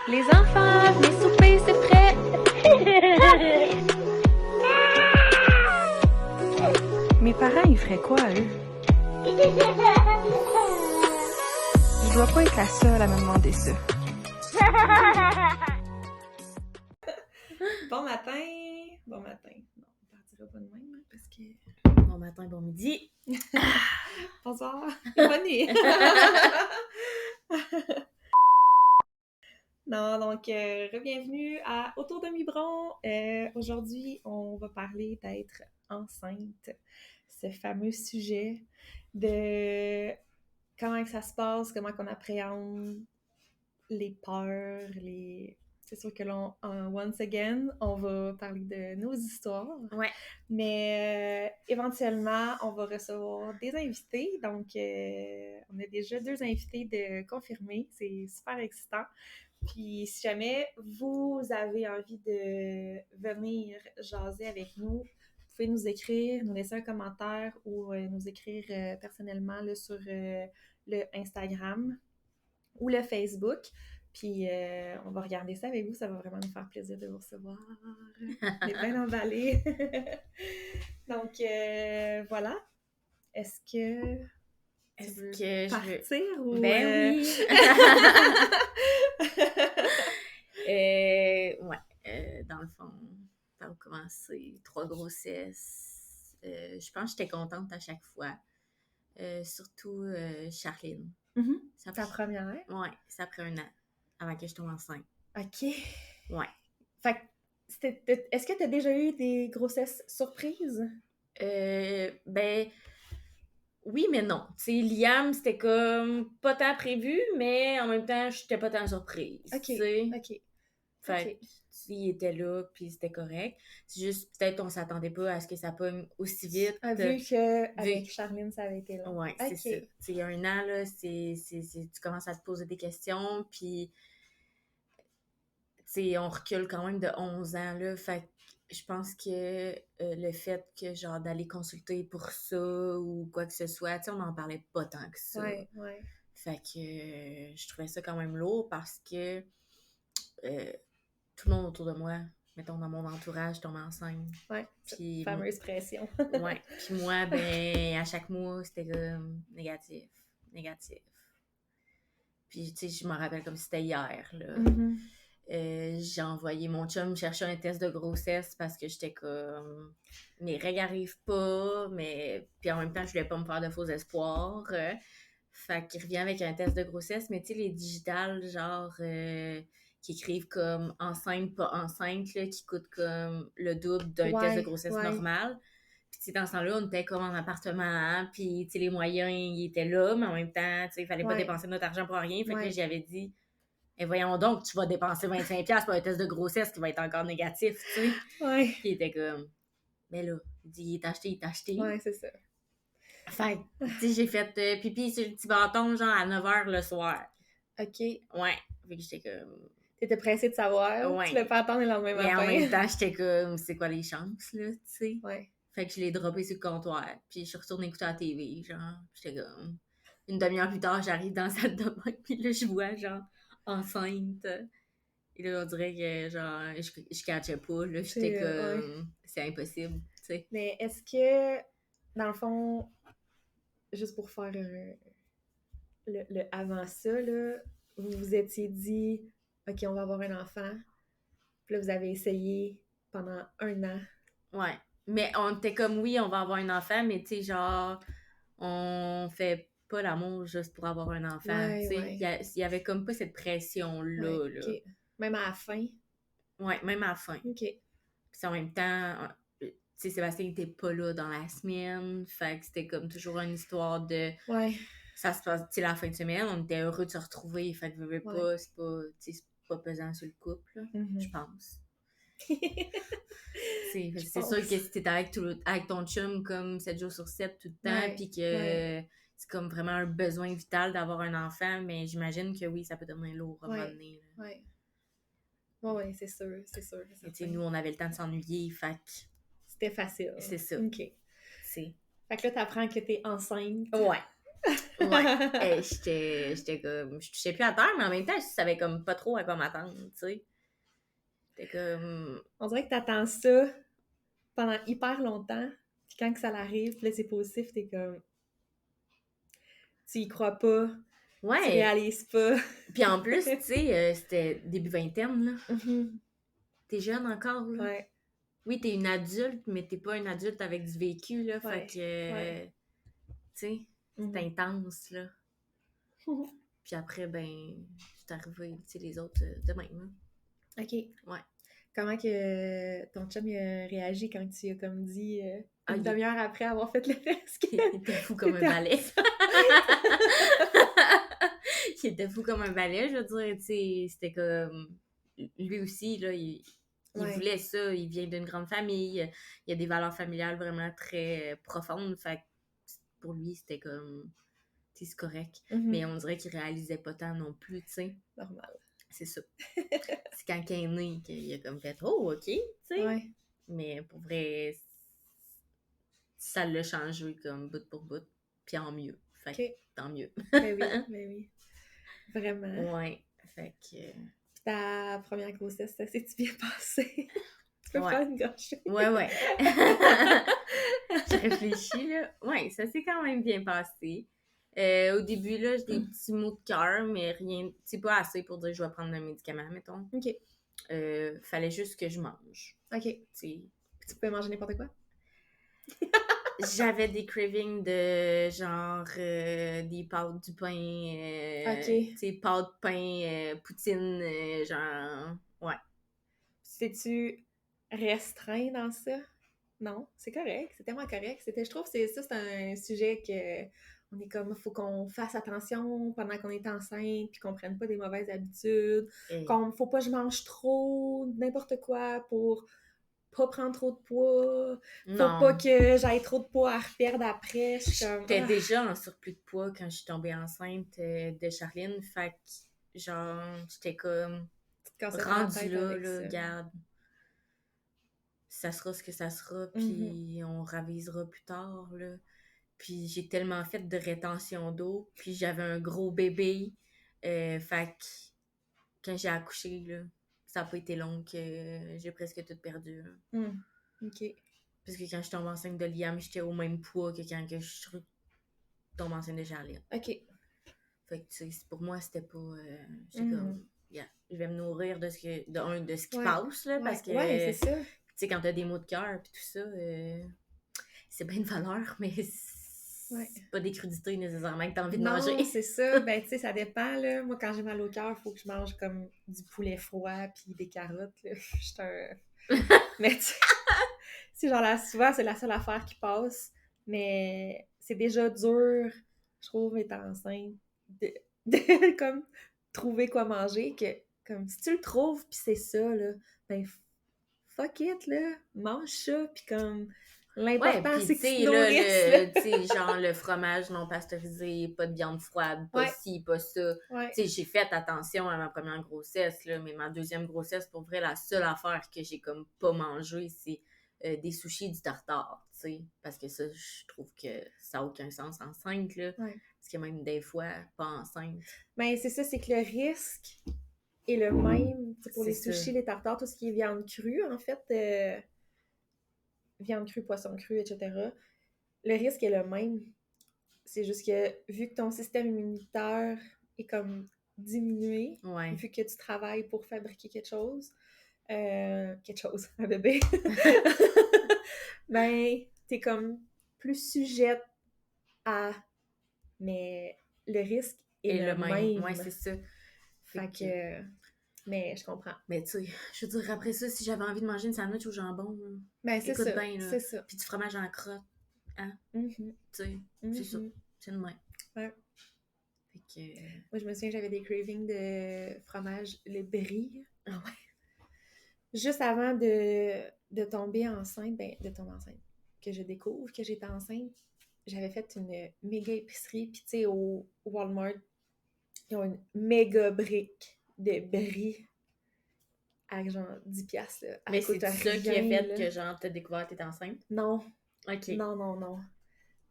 Les enfants, venez souper, c'est prêt! Mes parents, ils feraient quoi, eux? Je dois pas être la seule à me demander ça. Bon matin! Bon matin. Non, on partira pas de même, parce que... Bon matin, bon midi. Bonsoir! Bonne nuit! Non, donc, bienvenue à Autour de Mibron. Aujourd'hui, on va parler d'être enceinte. Ce fameux sujet de comment que ça se passe, comment qu'on appréhende les peurs, C'est sûr que once again, on va parler de nos histoires. Ouais. Mais éventuellement, on va recevoir des invités. Donc, on a déjà 2 invités de confirmés. C'est super excitant. Puis, si jamais vous avez envie de venir jaser avec nous, vous pouvez nous écrire, nous laisser un commentaire ou nous écrire personnellement là, sur le Instagram ou le Facebook. Puis, on va regarder ça avec vous. Ça va vraiment nous faire plaisir de vous recevoir. On est bien emballés. Donc, voilà. Est-ce que tu veux partir ou... Ben oui! Dans le fond, par où commencer? 3 grossesses. Je pense que j'étais contente à chaque fois. Surtout Charline. Mm-hmm. Ta première? Ouais, ça prend 1 an avant que je tombe enceinte. OK. Ouais. Fait que, est-ce que tu as déjà eu des grossesses surprises? Ben... Oui, mais non. Tu sais, Liam, c'était comme pas tant prévu, mais en même temps, j'étais pas tant surprise. OK, t'sais. OK. Fait il était là, puis c'était correct. C'est juste, peut-être, on s'attendait pas à ce que ça pogne aussi vite. Vu qu'avec Charline, ça avait été long. Ouais, c'est ça. Tu sais, il y a 1 an, là, tu commences à te poser des questions, puis, tu sais, on recule quand même de 11 ans, là. Fait que je pense que le fait que, genre, d'aller consulter pour ça ou quoi que ce soit, tu sais, on n'en parlait pas tant que ça. Ouais. Fait que je trouvais ça quand même lourd parce que tout le monde autour de moi, mettons dans mon entourage, tombe enceinte. Ouais, puis fameuse pression. Ouais, puis moi, ben, à chaque mois, c'était comme négatif. Puis, tu sais, je me rappelle comme si c'était hier, là. Mm-hmm. J'ai envoyé mon chum chercher un test de grossesse parce que j'étais comme... Mes règles arrivent pas, mais... Puis en même temps, je voulais pas me faire de faux espoirs. Fait qu'il revient avec un test de grossesse, mais tu sais, les digitales, genre... qui écrivent comme enceinte, pas enceinte, là, qui coûtent comme le double d'un test de grossesse normal. Puis, tu sais, dans ce temps-là, on était comme en appartement, hein, puis, tu sais, les moyens, ils étaient là, mais en même temps, tu sais, il fallait pas dépenser notre argent pour rien. Fait que là, j'avais dit, et voyons donc, tu vas dépenser 25$ pour un test de grossesse qui va être encore négatif, tu sais. Ouais. Puis, il était comme, mais là, il dit, il est acheté. Ouais, c'est ça. Fait que, tu sais, j'ai fait pipi sur le petit bâton, genre, à 9h le soir. OK. Ouais. Fait que j'étais comme... T'étais pressée de savoir. Ouais. Tu voulais pas attendre le lendemain matin. Mais en même temps, j'étais comme, c'est quoi les chances, là, tu sais? Ouais. Fait que je l'ai droppé sur le comptoir. Puis je suis retournée écouter la TV, genre. J'étais comme... Une demi-heure plus tard, j'arrive dans la salle de bain, puis là, je vois, genre, enceinte. Et là, on dirait que, genre, je catchais pas, là. J'étais comme... C'est impossible, tu sais. Mais est-ce que, dans le fond, juste pour faire le avant ça, là, vous vous étiez dit, OK, on va avoir un enfant. Puis là, vous avez essayé pendant 1 an. Ouais. Mais on était comme, oui, on va avoir un enfant, mais tu sais, genre, on fait pas l'amour juste pour avoir un enfant. Tu sais, il y avait comme pas cette pression-là. Ouais, OK. Même à la fin? Ouais, même à la fin. OK. Puis en même temps, tu sais, Sébastien était pas là dans la semaine. Fait que c'était comme toujours une histoire de... Ouais. Ça se passe, tu sais, la fin de semaine, on était heureux de se retrouver. Fait que c'est pas pesant sur le couple, je pense. C'est sûr que si t'es avec ton chum comme 7 jours sur 7 tout le temps, puis que c'est comme vraiment un besoin vital d'avoir un enfant, mais j'imagine que oui, ça peut devenir lourd à un moment donné. Oui, c'est sûr. Et tu sais, nous, on avait le temps de s'ennuyer, fait que... C'était facile. C'est ça. OK. Fait que là, t'apprends que t'es enceinte. Ouais. Ouais. J'étais comme... Je touchais plus à terre, mais en même temps, je savais comme pas trop à quoi m'attendre, tu sais. C'était comme... On dirait que t'attends ça pendant hyper longtemps, puis quand que ça l'arrive, puis là, c'est positif, t'es comme... Tu y crois pas, tu Ouais. réalises pas. Puis en plus, tu sais, c'était début vingtaine, là. Mhm. T'es jeune encore, là. Ouais. Oui, t'es une adulte, mais t'es pas une adulte avec du vécu, là. Ouais. Fait que... Tu sais, c'est Mhm. intense, là. Puis après, ben, c'est arrivé, tu sais, les autres de même, là. OK. Ouais. Comment que ton chum il a réagi quand tu as comme dit Ah, une il- demi-heure après avoir fait le test? Il était fou comme un T'étais- balai. Il était fou comme un balai, je veux dire, tu sais, c'était comme... Lui aussi, là, il Ouais. voulait ça, il vient d'une grande famille, il a des valeurs familiales vraiment très profondes, fait que pour lui, c'était comme... Tu sais, c'est correct. Mhm. Mais on dirait qu'il réalisait pas tant non plus, tu sais. Normal. C'est ça. C'est quand il est né qu'il a comme fait « Oh, OK! » tu sais. Ouais. Mais pour vrai, ça l'a changé comme bout pour bout. Puis en mieux. Fait que OK. tant mieux. Ben oui, ben oui. Vraiment. Ouais. Fait que... Puis ta première grossesse, ça s'est-tu bien passé? Tu peux Ouais. prendre une gorgée? Ouais. J'ai réfléchi, là. Ouais, ça s'est quand même bien passé. Au début, là, j'ai des petits maux de cœur, mais rien... C'est pas assez pour dire que je vais prendre un médicament, mettons. OK. Fallait juste que je mange. OK. T'sais. Tu peux manger n'importe quoi? J'avais des cravings de genre des pâtes, du pain, OK. tu sais, pâtes, pain, poutine, genre, ouais. C'est-tu restreint dans ça? Non, c'est correct, c'est tellement correct. Je trouve que c'est un sujet que on est comme, faut qu'on fasse attention pendant qu'on est enceinte, puis qu'on prenne pas des mauvaises habitudes, faut pas que je mange trop, n'importe quoi pour pas prendre trop de poids, faut pas que j'aille trop de poids à reperdre après. J'étais déjà en surplus de poids quand je suis tombée enceinte de Charline, fait que genre, j'étais comme rendue là, regarde. Ça sera ce que ça sera, puis on ravisera plus tard, là. Puis j'ai tellement fait de rétention d'eau, puis j'avais un gros bébé, fait que quand j'ai accouché, là, ça n'a pas été long que j'ai presque tout perdu. OK. Parce que quand je tombe enceinte de Liam, j'étais au même poids que quand que je tombe enceinte de Charline. OK. Fait que, tu sais, pour moi, c'était pas... j'étais comme, yeah, je vais me nourrir de ce qui passe, là, parce que... Ouais, c'est ça. Tu sais, quand t'as des maux de cœur pis tout ça, c'est bien une valeur, mais c'est pas des crudités nécessairement que t'as envie de manger. Non, c'est ça. Ben, tu sais, ça dépend, là. Moi, quand j'ai mal au cœur, il faut que je mange comme du poulet froid puis des carottes, là. J'étais un... Mais tu sais, c'est genre là, souvent, c'est la seule affaire qui passe. Mais c'est déjà dur, je trouve, étant enceinte, de comme trouver quoi manger, que comme si tu le trouves puis c'est ça, là, ben fuck it, là, mange ça, puis comme l'important, c'est que tu te nourrisses, là. Tu sais, genre le fromage non pasteurisé, pas de viande froide, pas ci, pas ça. Ouais. Tu sais, j'ai fait attention à ma première grossesse, là, mais ma deuxième grossesse, pour vrai, la seule affaire que j'ai comme pas mangé, c'est des sushis du tartare, tu sais, parce que ça, je trouve que ça n'a aucun sens enceinte, là, parce que même des fois, pas enceinte. Ben, c'est ça, c'est que le risque est le même, pour les sushis, les tartares, tout ce qui est viande crue, en fait, viande crue, poisson cru, etc., le risque est le même. C'est juste que, vu que ton système immunitaire est comme diminué, vu que tu travailles pour fabriquer quelque chose, un bébé, ben, t'es comme plus sujette à... Mais le risque est le même. Ouais, c'est ça. Fait que... Mais je comprends. Mais tu sais, je veux dire, après ça, si j'avais envie de manger une sandwich au jambon, ben, c'est ça. Bien, là. C'est ça. Puis du fromage en crotte, hein? Tu sais, c'est ça. C'est le même. Ouais. Fait que... Moi, je me souviens, j'avais des cravings de fromage, le brie. Ah ouais. Juste avant de tomber enceinte, que je découvre que j'étais enceinte, j'avais fait une méga épicerie. Puis tu sais, au Walmart, ils ont une méga brique de brie à genre 10$. Là. Mais c'est ça qui a fait que genre t'as découvert que t'étais enceinte? Non. OK. Non.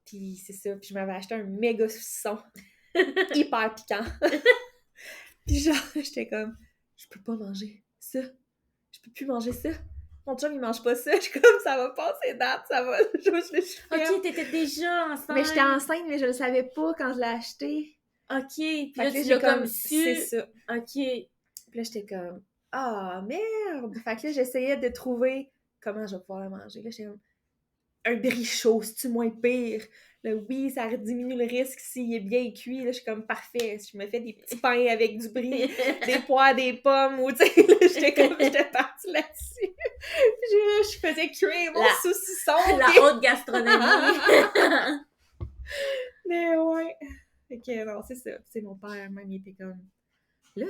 Puis c'est ça, puis je m'avais acheté un méga saucisson hyper piquant. Puis genre, j'étais comme, je peux pas manger ça. Je peux plus manger ça. Mon chum, il mange pas ça. Je suis comme, ça va passer date, ça va. Je suis Ok, t'étais déjà enceinte. Mais j'étais enceinte, mais je le savais pas quand je l'ai acheté. Ok, puis là, Fait que tu l'as comme su. su. C'est ça. Ok. Puis là, j'étais comme, ah, merde! Fait que là, j'essayais de trouver comment je vais pouvoir le manger. Là, j'étais comme, un brie chaud, c'est-tu moins pire? Là, oui, ça diminue le risque s'il est bien cuit. Là, je suis comme, parfait. Je me fais des petits pains avec du brie, des pois, des pommes, ou tu sais, j'étais partie là-dessus. Je faisais cuire mon saucisson. La haute gastronomie. Mais ouais. Fait que non, c'est ça. C'est mon père, même, il était comme, là,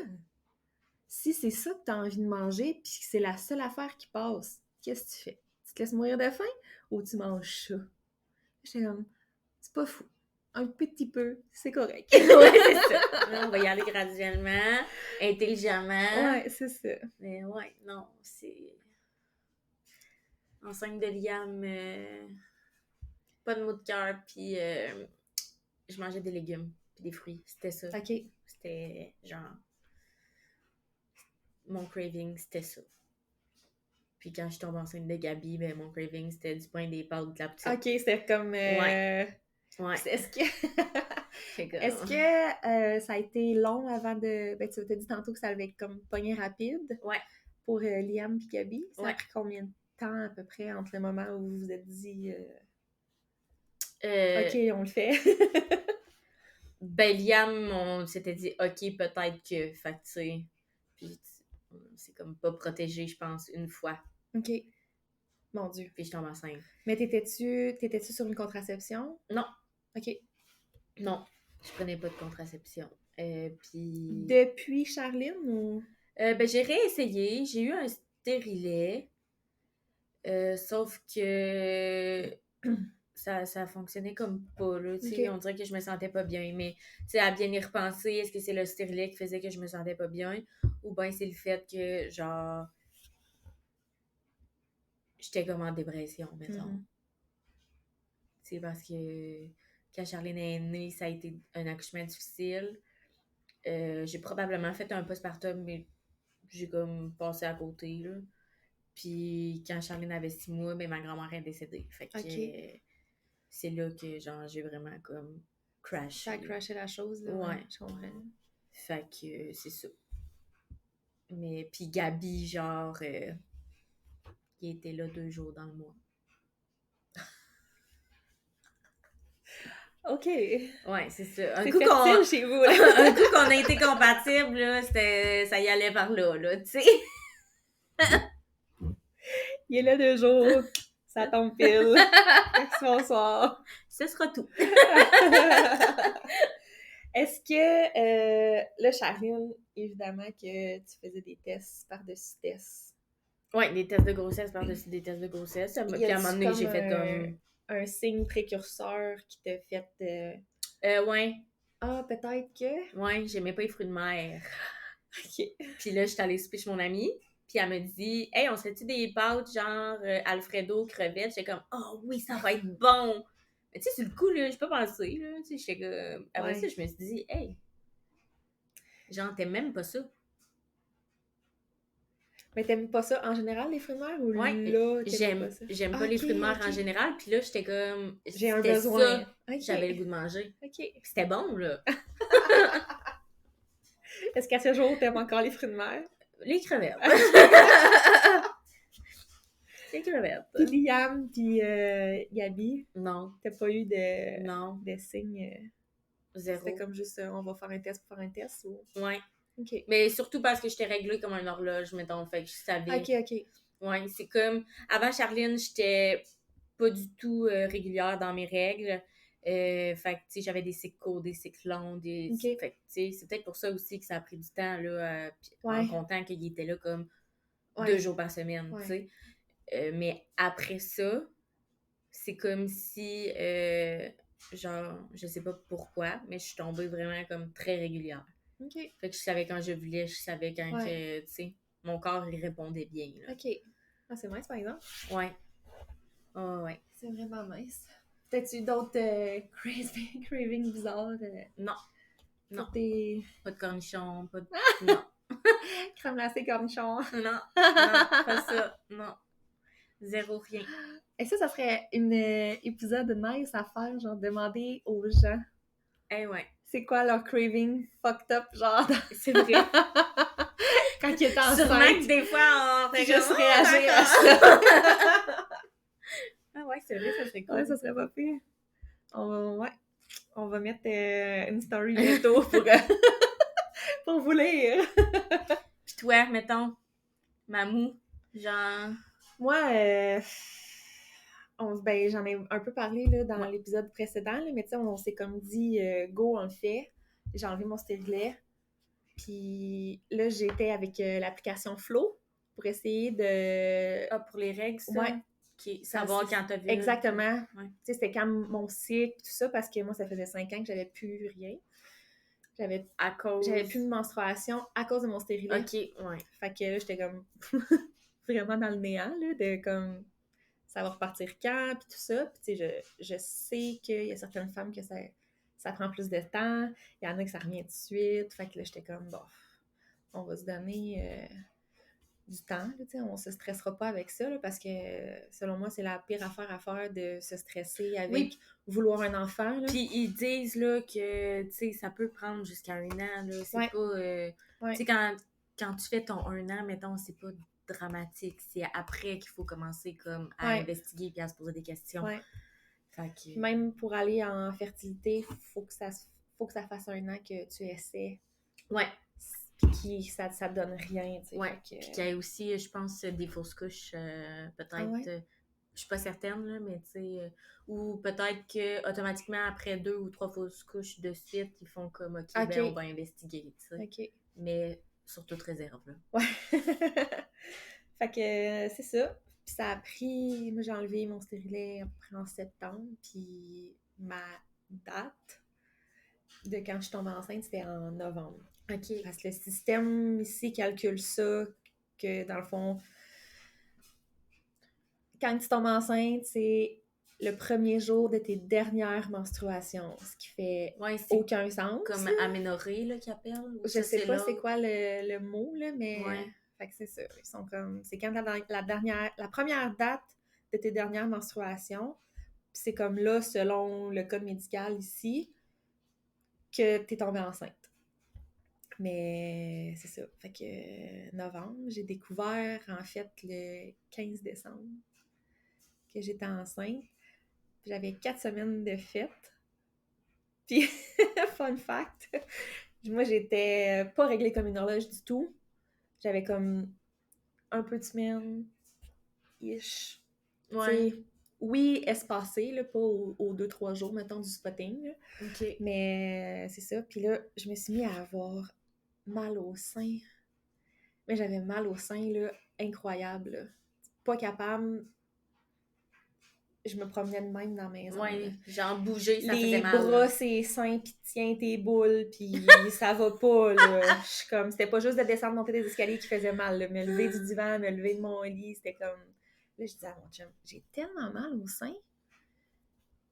si c'est ça que t'as envie de manger, puis que c'est la seule affaire qui passe, qu'est-ce que tu fais? Tu te laisses mourir de faim ou tu manges ça? J'étais comme, c'est pas fou. Un petit peu, c'est correct. Ouais, c'est ça. Là, on va y aller graduellement, intelligemment. Ouais, c'est ça. Mais ouais, non, c'est... Enceinte de Liam, pas de maux de cœur, puis je mangeais des légumes, puis des fruits. C'était ça. OK. C'était genre... Mon craving, c'était ça. Puis quand je tombe enceinte de Gabi, ben mon craving, c'était du pain, des pâtes, de la petite. OK, c'était comme... Ouais. Est-ce que ça a été long avant de... Ben, tu t'as dit tantôt que ça avait comme pogné rapide. Ouais. Pour Liam et Gabi. Ça a Ouais. pris combien de temps à peu près entre le moment où vous vous êtes dit... OK, on le fait. Ben, Liam, on s'était dit, OK, peut-être que, fait que, tu sais, puis c'est comme pas protégé, je pense, une fois. OK. Mon Dieu. Puis je tombe enceinte. Mais t'étais-tu sur une contraception? Non. OK. Non, je prenais pas de contraception. Puis... Depuis Charline ou... Ben, j'ai réessayé, j'ai eu un stérilet, sauf que... Ça fonctionnait comme pas, là, tu sais, Okay. on dirait que je me sentais pas bien, mais, tu sais, à bien y repenser, est-ce que c'est le stérilet qui faisait que je me sentais pas bien, ou bien c'est le fait que, genre, j'étais comme en dépression, mettons. Mm-hmm. C'est parce que quand Charline est née, ça a été un accouchement difficile. J'ai probablement fait un postpartum, mais j'ai comme passé à côté, là. Puis quand Charline avait 6 mois, ben, ma grand-mère est décédée. Fait que... Okay. C'est là que, genre, j'ai vraiment, comme, crashé. Ça a crashé la chose, là. Ouais. Je comprends. Fait que, c'est ça. Mais, puis Gabi, genre, il était là 2 jours dans le mois. OK. Ouais, c'est ça. C'est fertile chez vous, là. Un coup qu'on a été compatibles, là, ça y allait par là, tu sais. Il est là 2 jours. Ça tombe pile. Merci, bonsoir. Ce sera tout. Est-ce que, là, Charline, évidemment que tu faisais des tests par-dessus tests. Ouais, des tests de grossesse par-dessus des tests de grossesse. Puis à un moment donné, j'ai fait comme... un signe précurseur qui t'a fait... Ouais. Ah, peut-être que... Ouais, j'aimais pas les fruits de mer. OK. Puis là, j'étais allée souper chez mon amie. Puis elle me dit, hey, on se fait-tu des pâtes genre Alfredo, crevettes? J'étais comme, oh oui, ça va être bon! Mais tu sais, sur le coup, là, j'ai pas pensé, là. Tu sais, j'étais comme. Après ça, je me suis dit, hey, genre, t'aimes même pas ça. Mais t'aimes pas ça en général, les fruits de mer, ou ouais, là, t'aimes pas ça? J'aime pas les fruits de mer en général. Puis là, j'étais comme. J'ai un besoin. Ça, j'avais le goût de manger. OK. Puis c'était bon, là. Est-ce qu'à ce jour, t'aimes encore les fruits de mer? Les crevettes. Les crevettes. Puis Liam, puis Gabi? Non. T'as pas eu de... Non. De signes? Zéro. C'était comme juste, on va faire un test pour faire un test, ou... Ouais. OK. Mais surtout parce que j'étais réglée comme un horloge, mettons. Fait que je savais. OK. Ouais, c'est comme... Avant Charline, j'étais pas du tout régulière dans mes règles. Fait que, tu sais, j'avais des cycles courts, des cycles longs, des... Okay. Fait que, tu sais, c'est peut-être pour ça aussi que ça a pris du temps, là, en comptant qu'il était là comme 2 jours par semaine, tu sais. Mais après ça, c'est comme si, genre, je sais pas pourquoi, mais je suis tombée vraiment comme très régulière. OK. Fait que je savais quand je voulais, je savais quand que, tu sais, mon corps, il répondait bien, là. OK. Ah, c'est nice, par exemple. Ouais. Oh, ouais. C'est vraiment nice. T'as-tu d'autres cravings bizarres? Non. Non. Tes... Pas de cornichons, pas de... Non. Crème glacée cornichon. Non, pas ça. Non. Zéro rien. Et ça serait un épisode nice à faire, genre demander aux gens Ouais. c'est quoi leur craving fucked up, genre. C'est vrai. Quand ils étaient enceinte. Sûrement que des fois, on fait juste comme, réagir à d'accord. ça. Ah ouais, c'est vrai, ça serait cool. Ouais, ça serait pas pire. On va mettre une story bientôt pour vous lire. Pis toi, mettons, Mamou, genre... Moi, j'en ai un peu parlé là, dans l'épisode précédent, là, mais tu sais, on s'est comme dit go, on le fait. J'ai enlevé mon stérilet. Puis là, j'étais avec l'application Flow pour essayer de... Ah, pour les règles, ça? Ouais. Savoir quand t'as vu. Exactement. Ouais. Tu sais, c'était quand mon cycle, tout ça, parce que moi, ça faisait 5 ans que j'avais plus rien. J'avais plus de menstruation à cause de mon stérilet. OK, ouais. Fait que là, j'étais comme vraiment dans le néant, là, de comme ça va repartir quand, puis tout ça. Puis tu sais, je sais qu'il y a certaines femmes que ça prend plus de temps. Il y en a que ça revient tout de suite. Fait que là, j'étais comme, bon, on va se donner du temps, là, tu sais, on se stressera pas avec ça, là, parce que selon moi, c'est la pire affaire à faire de se stresser avec vouloir un enfant. Là. Puis ils disent là, que tu sais, ça peut prendre jusqu'à 1 an. Là. C'est pas. Tu sais, quand tu fais ton 1 an, mettons, c'est pas dramatique. C'est après qu'il faut commencer comme à investiguer et à se poser des questions. Ouais. Fait que... Même pour aller en fertilité, faut que ça fasse 1 an que tu essaies. Ouais. Puis ça te donne rien, tu sais. Ouais, puis qu'il y a aussi, je pense, des fausses couches, peut-être, je suis pas certaine, là, mais tu sais, ou peut-être que automatiquement, après 2 ou 3 fausses couches de suite, ils font comme, OK, ben on va investiguer, tu sais. OK. Mais sur toute réserve, là. Ouais. Fait que c'est ça. Puis ça a pris, moi j'ai enlevé mon stérilet après en septembre, puis ma date de quand je suis tombée enceinte, c'était en novembre. OK. Parce que le système ici calcule ça, que dans le fond, quand tu tombes enceinte, c'est le premier jour de tes dernières menstruations, ce qui fait aucun sens. Comme aménorrhée, là, qu'ils appellent. Je sais pas c'est quoi le mot, là, mais... Fait que c'est ça. Ils sont comme... C'est quand la première date de tes dernières menstruations, puis c'est comme là, selon le code médical ici, que t'es tombée enceinte. Mais c'est ça. Fait que novembre, j'ai découvert en fait le 15 décembre que j'étais enceinte. Puis j'avais 4 semaines de fête. Puis, fun fact, moi j'étais pas réglée comme une horloge du tout. J'avais comme un peu de semaine, ish. Ouais. Oui, espacé, là, pas aux 2-3 jours, mettons, du spotting. Là. OK. Mais c'est ça. Puis là, je me suis mis à avoir mal au sein. Mais j'avais mal au sein, là, incroyable. Là. Pas capable. Je me promenais de même dans la maison. Ouais, genre bouger, ça faisait mal. Les bras, c'est seins, pis tiens tes boules, pis ça va pas, là. Je suis comme, c'était pas juste de descendre, monter des escaliers qui faisait mal, là. Me lever du divan, me lever de mon lit, c'était comme... Là, je disais à mon chum, j'ai tellement mal au sein,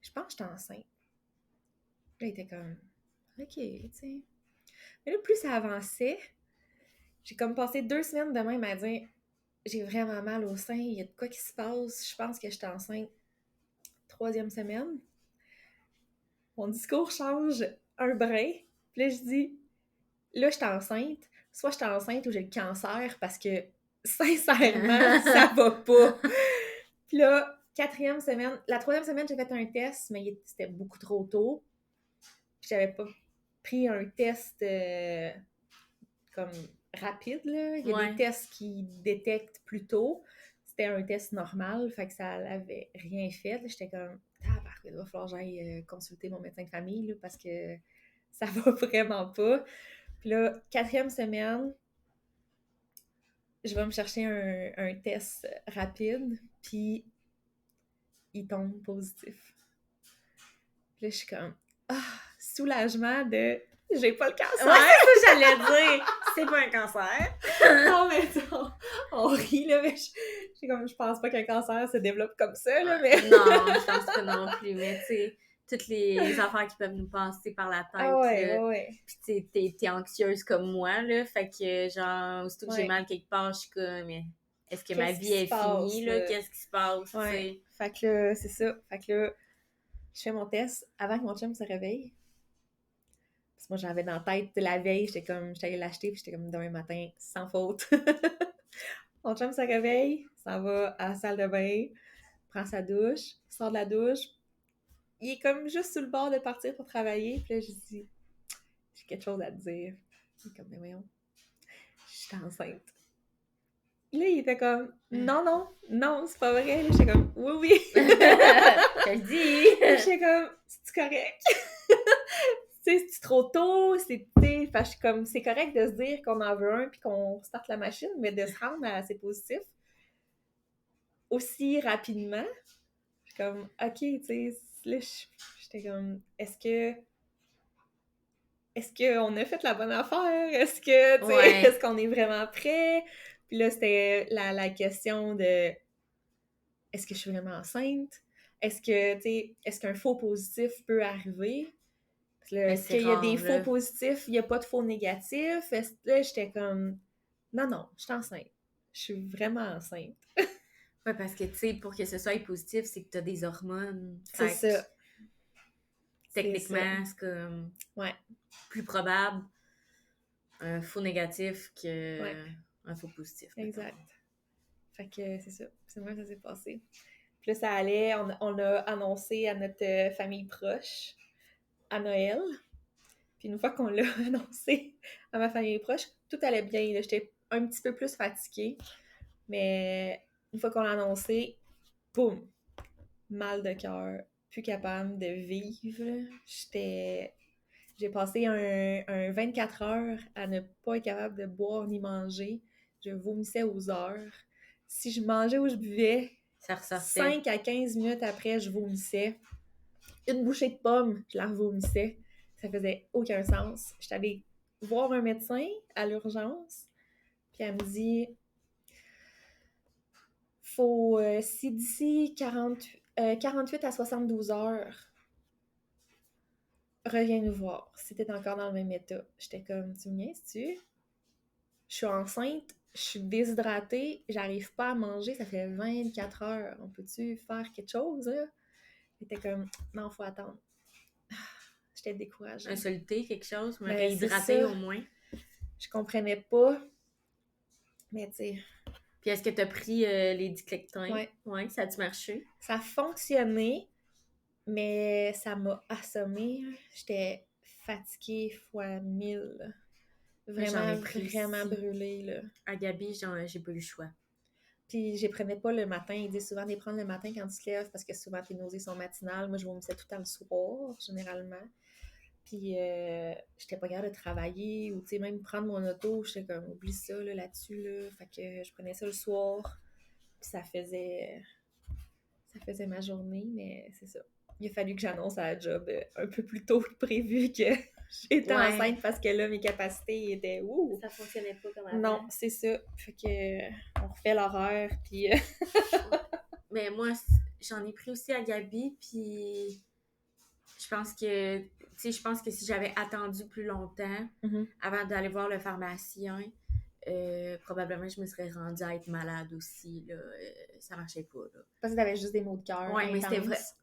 je pense que j'étais enceinte. Là, il était comme, OK, tu sais. Mais là, plus ça avançait, j'ai comme passé 2 semaines de même à dire, j'ai vraiment mal au sein, il y a de quoi qui se passe, je pense que j'étais enceinte. 3e semaine, mon discours change un brin. Puis là, je dis, là, je suis enceinte. Soit je suis enceinte ou j'ai le cancer parce que, sincèrement, ça va pas. Puis là, 4e semaine, la 3e semaine, j'ai fait un test, mais c'était beaucoup trop tôt. Puis j'avais pas pris un test comme rapide, là. Il y a des tests qui détectent plus tôt. C'était un test normal, fait que ça n'avait rien fait. Là, j'étais comme, il va falloir que j'aille consulter mon médecin de famille, là, parce que ça va vraiment pas. Puis là, 4e semaine, je vais me chercher un test rapide, puis il tombe positif. Puis là, je suis comme, soulagement de... J'ai pas le cancer! Ouais, c'est ça que j'allais dire! C'est pas un cancer! Non, mais On rit, là, mais je pense pas qu'un cancer se développe comme ça, là, mais... Non, je pense pas non plus, mais tu sais, toutes les affaires qui peuvent nous passer par la tête, Ah ouais, là. ouais. Pis tu sais, t'es anxieuse comme moi, là, fait que genre, aussitôt que j'ai Ouais. mal quelque part, je suis comme, mais est-ce que ma Qu'est-ce vie qui est se passe, finie, là? là? Qu'est-ce qui se passe, tu Ouais. sais? Fait que là, c'est ça. Fait que là, je fais mon test avant que mon chum se réveille. Parce que moi, j'avais dans la tête la veille, j'étais allée l'acheter, puis j'étais comme demain matin, sans faute. Mon chum se réveille, s'en va à la salle de bain, prend sa douche, sort de la douche. Il est comme juste sur le bord de partir pour travailler. Puis là, je dis, j'ai quelque chose à te dire. Il est comme, mais voyons, je suis enceinte. Là, il était comme, non, c'est pas vrai. Là, j'étais comme, oui. Je te le dis! J'étais comme, c'est correct. C'est trop tôt, c'est comme c'est correct de se dire qu'on en veut un puis qu'on starte la machine, mais de se rendre à ces positifs aussi rapidement, je suis comme OK, tu sais, là j'étais comme est-ce qu'on a fait la bonne affaire? Est-ce que tu sais, Ouais. est-ce qu'on est vraiment prêt? Puis là c'était la question de est-ce que je suis vraiment enceinte? Est-ce que tu sais, est-ce qu'un faux positif peut arriver? Là, est-ce qu'il y a des faux positifs, il n'y a pas de faux négatifs? Là, j'étais comme, non, je suis enceinte. Je suis vraiment enceinte. Ouais, parce que, tu sais, pour que ce soit positif, c'est que t'as des hormones. C'est ça. Techniquement, c'est comme plus probable un faux négatif qu'un faux positif. Exact. Fait que c'est ça. C'est moi que ça s'est passé. Puis là, ça allait, on a annoncé à notre famille proche à Noël. Puis une fois qu'on l'a annoncé à ma famille proche, tout allait bien. Là, j'étais un petit peu plus fatiguée. Mais une fois qu'on l'a annoncé, boum! Mal de cœur. Plus capable de vivre. J'ai passé un 24 heures à ne pas être capable de boire ni manger. Je vomissais aux heures. Si je mangeais ou je buvais, ça ressortait. 5 à 15 minutes après, je vomissais. Une bouchée de pomme, je la revomissais. Ça faisait aucun sens. J'étais allée voir un médecin à l'urgence. Puis elle me dit faut, si d'ici 48 à 72 heures, reviens nous voir si t'es encore dans le même état. J'étais comme, tu me niaises-tu? Je suis enceinte, je suis déshydratée, j'arrive pas à manger, ça fait 24 heures. On peut-tu faire quelque chose, là? J'étais comme, non, faut attendre. J'étais découragée. Un soluté, quelque chose, me Ben, réhydrater au moins. Je comprenais pas, mais tu sais... Puis est-ce que t'as pris les diclectins? Ouais. Ouais, ça a-tu marché? Ça a fonctionné, mais ça m'a assommée. J'étais fatiguée fois 1000. Vraiment brûlée, là. À Gabi, j'ai pas eu le choix. Puis je les prenais pas le matin. Ils disent souvent de les prendre le matin quand tu te lèves parce que souvent tes nausées sont matinales. Moi, je vomissais tout le temps le soir, généralement. Puis j'étais pas capable de travailler ou, tu sais, même prendre mon auto, j'étais comme, oublie ça, là-dessus, là. Fait que je prenais ça le soir. Puis ça faisait ma journée, mais c'est ça. Il a fallu que j'annonce à la job un peu plus tôt que prévu que j'étais enceinte parce que là, mes capacités étaient ouh! Ça fonctionnait pas comme avant. Non, c'est ça. Fait que on refait l'horaire, puis... Mais moi, j'en ai pris aussi à Gabi, puis je pense que si j'avais attendu plus longtemps avant d'aller voir le pharmacien, probablement je me serais rendue à être malade aussi, là. Ça marchait pas, là. Parce que t'avais juste des maux de cœur. Ouais, mais c'était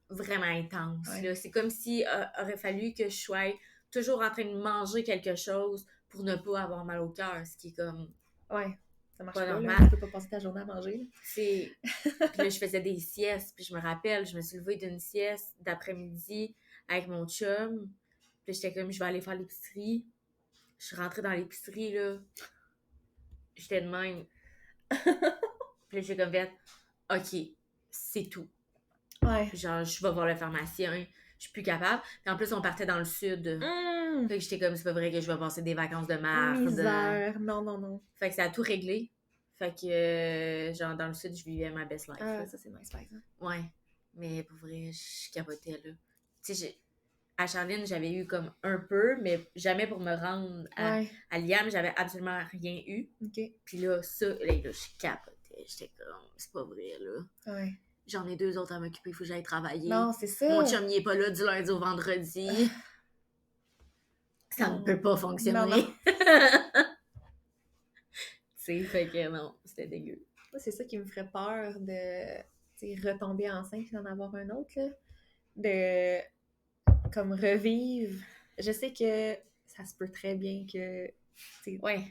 vraiment intense, là. C'est comme si aurait fallu que je sois toujours en train de manger quelque chose pour ne pas avoir mal au cœur, ce qui est comme... Ouais, ça marche pas pas, normal. Là. Tu peux pas passer ta journée à manger, là. Puis là, je faisais des siestes, puis je me rappelle, je me suis levée d'une sieste d'après-midi avec mon chum, puis j'étais comme, je vais aller faire l'épicerie. Je suis rentrée dans l'épicerie, là. J'étais de même. Puis là, j'ai comme fait, OK, c'est tout. Ouais. Genre, je vais voir le pharmacien, je suis plus capable. Puis en plus, on partait dans le sud. Fait que j'étais comme, c'est pas vrai que je vais passer des vacances de merde. Misère, non. Fait que ça a tout réglé. Fait que, genre, dans le sud, je vivais ma best life. Ah, ça, c'est nice, par exemple. Ouais. Mais pour vrai, je capotais, là. Tu sais, à Charline, j'avais eu comme un peu, mais jamais pour me rendre à Liam, j'avais absolument rien eu. OK. Puis là, je capotais. J'étais comme, c'est pas vrai, là. Ouais. J'en ai 2 autres à m'occuper, il faut que j'aille travailler. Non, c'est ça. Mon chum, il est pas là du lundi au vendredi. Ça ne peut pas fonctionner. Non. Tu sais, fait que non, c'était dégueu. Moi, c'est ça qui me ferait peur de retomber enceinte et d'en avoir un autre, là. De comme revivre. Je sais que ça se peut très bien que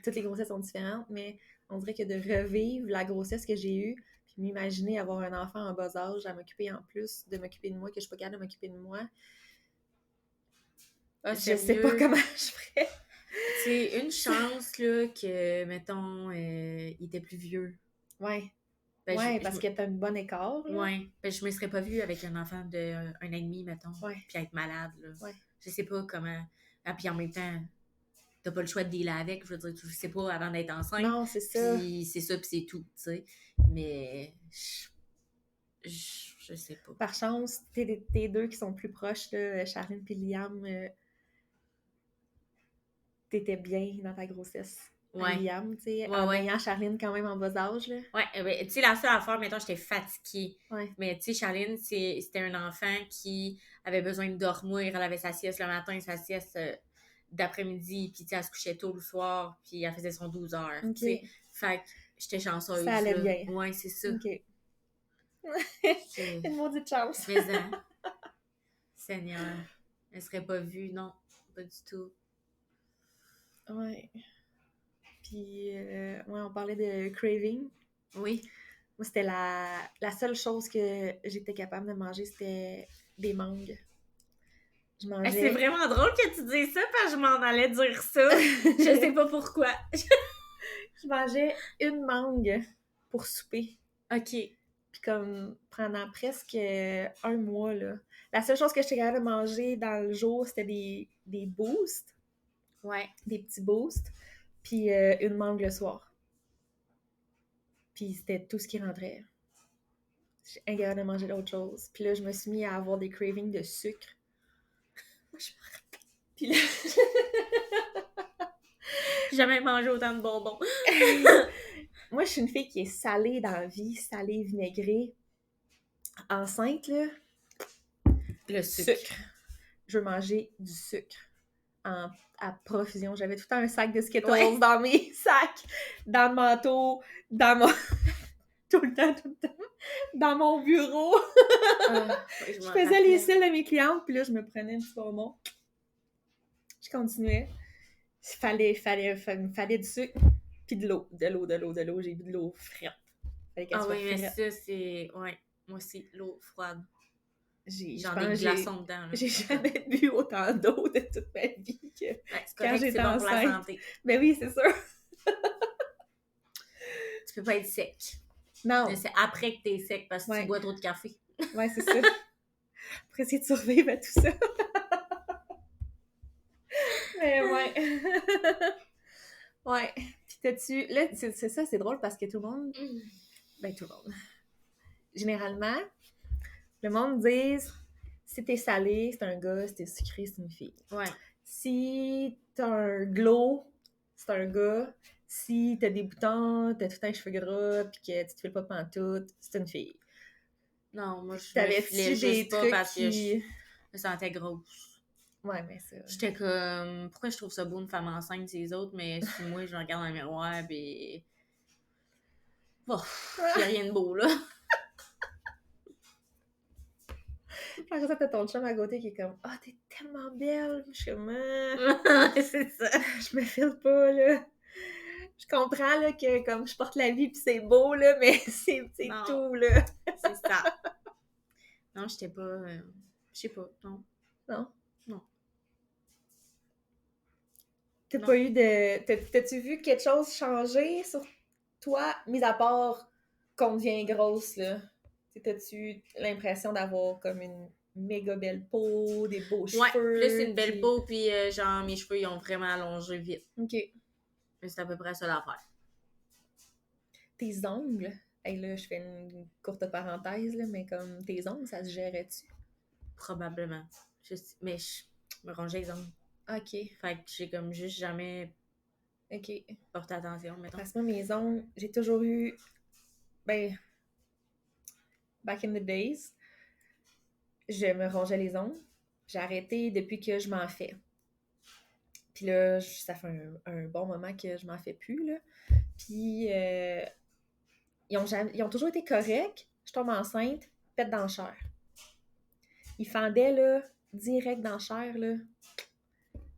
toutes les grossesses sont différentes, mais on dirait que de revivre la grossesse que j'ai eue, puis m'imaginer avoir un enfant en bas âge, à m'occuper en plus, de m'occuper de moi, que je suis pas capable de m'occuper de moi. Je sais pas comment je ferais. C'est une chance là, que, mettons, il était plus vieux. Ouais. Ben, parce que t'as une bonne écart. Là. Ouais. Ben, je me serais pas vue avec un enfant de 1 an et demi, mettons. Puis être malade. Là. Ouais. Je sais pas comment. Ah, puis en même temps, t'as pas le choix de dealer avec. Je veux dire, tu sais pas avant d'être enceinte. Non, c'est ça. Puis c'est ça, puis c'est tout, tu sais. Mais je sais pas. Par chance, t'es deux qui sont plus proches, là, Charline et Liam, t'étais bien dans ta grossesse. Ouais. Liam, tu sais, en ayant Charline quand même en bas âge, là. Ouais, ben, tu sais, la seule affaire, mettons, j'étais fatiguée. Ouais. Mais tu sais, Charline, c'était un enfant qui avait besoin de dormir. Elle avait sa sieste le matin, sa sieste d'après-midi, puis tu sais, elle se couchait tôt le soir, puis elle faisait son 12 heures, tu sais. Fait que j'étais chanceuse. Ça allait bien. Ouais, c'est ça. OK. Une maudite chance. Mais Seigneur, elle serait pas vue, non, pas du tout. Ouais. Puis, on parlait de craving. Oui. Moi, c'était la seule chose que j'étais capable de manger, c'était des mangues. Je mangeais... C'est vraiment drôle que tu dises ça, parce que je m'en allais dire ça. Je sais pas pourquoi. Je mangeais une mangue pour souper. OK. Puis comme pendant presque 1 mois, là. La seule chose que j'étais capable de manger dans le jour, c'était des boosts. Ouais. Des petits boosts. Puis une mangue le soir. Puis c'était tout ce qui rentrait. J'étais incapable de manger d'autre chose. Puis là, je me suis mis à avoir des cravings de sucre. Moi, je me rappelle. Puis là... J'ai jamais mangé autant de bonbons. Moi, je suis une fille qui est salée dans la vie, salée, vinaigrée. Enceinte, là, le sucre. Je veux manger du sucre à profusion. J'avais tout le temps un sac de Skittles dans mes sacs, dans le manteau, dans mon... tout le temps, dans mon bureau. Je faisais les cils de mes clientes, puis là, je me prenais un petit bonbon. Je continuais. Il fallait du sucre, puis de l'eau. J'ai bu de l'eau frette. Oui, mais ça, c'est... Ouais, moi aussi, l'eau froide. J'en ai des glaçons dedans. Là. J'ai jamais bu autant d'eau de toute ma vie que c'est quand j'étais enceinte. Pour la santé. Ben oui, c'est sûr. Tu peux pas être sec. Non. Mais c'est après que t'es sec parce que tu bois trop de café. Ouais, c'est ça. Pour essayer de survivre à tout ça. Mais ouais. Ouais. Puis t'as-tu... Là, c'est ça, c'est drôle parce que tout le monde... Ben, tout le monde. Généralement, le monde dit si t'es salé, c'est un gars, si t'es sucré, c'est une fille. Ouais. Si t'as un glow, c'est un gars. Si t'as des boutons, t'as tout un cheveu gras, pis que tu te files pas pantoute, c'est une fille. Non, moi, je me filais juste pas parce que je me sentais grosse. Ouais, mais ça... J'étais comme, pourquoi je trouve ça beau une femme enceinte, c'est les autres, mais si moi, je regarde dans le miroir, pis... Bon, y'a rien de beau, là. Après ça, t'as ton chum à côté qui est comme « Ah, t'es tellement belle! » Je suis comme c'est ça. Je me file pas, là. Je comprends, là, que comme je porte la vie pis c'est beau, là, mais c'est tout, là. C'est ça. Non, j'étais pas... je sais pas, non. Non? Non. T'as pas eu de... T'as-tu vu quelque chose changer sur toi, mis à part qu'on devient grosse, là? T'as-tu l'impression d'avoir comme une méga belle peau, des beaux cheveux? Ouais, là, c'est une belle peau, puis genre, mes cheveux, ils ont vraiment allongé vite. OK. Mais c'est à peu près ça l'affaire. Tes ongles? Hey, là, je fais une courte parenthèse, là, mais comme tes ongles, ça se gérait-tu? Probablement. Mais me ronger les ongles. OK. Fait que j'ai comme juste jamais OK. porté attention, mettons. Parce que moi, mes ongles, j'ai toujours eu... Ben, back in the days, je me rongeais les ongles. J'ai arrêté depuis que je m'en fais. Puis là, ça fait un bon moment que je m'en fais plus, là. Puis, ils ont toujours été corrects. Je tombe enceinte, pète dans la chair. Ils fendaient, là, direct dans la chair, là.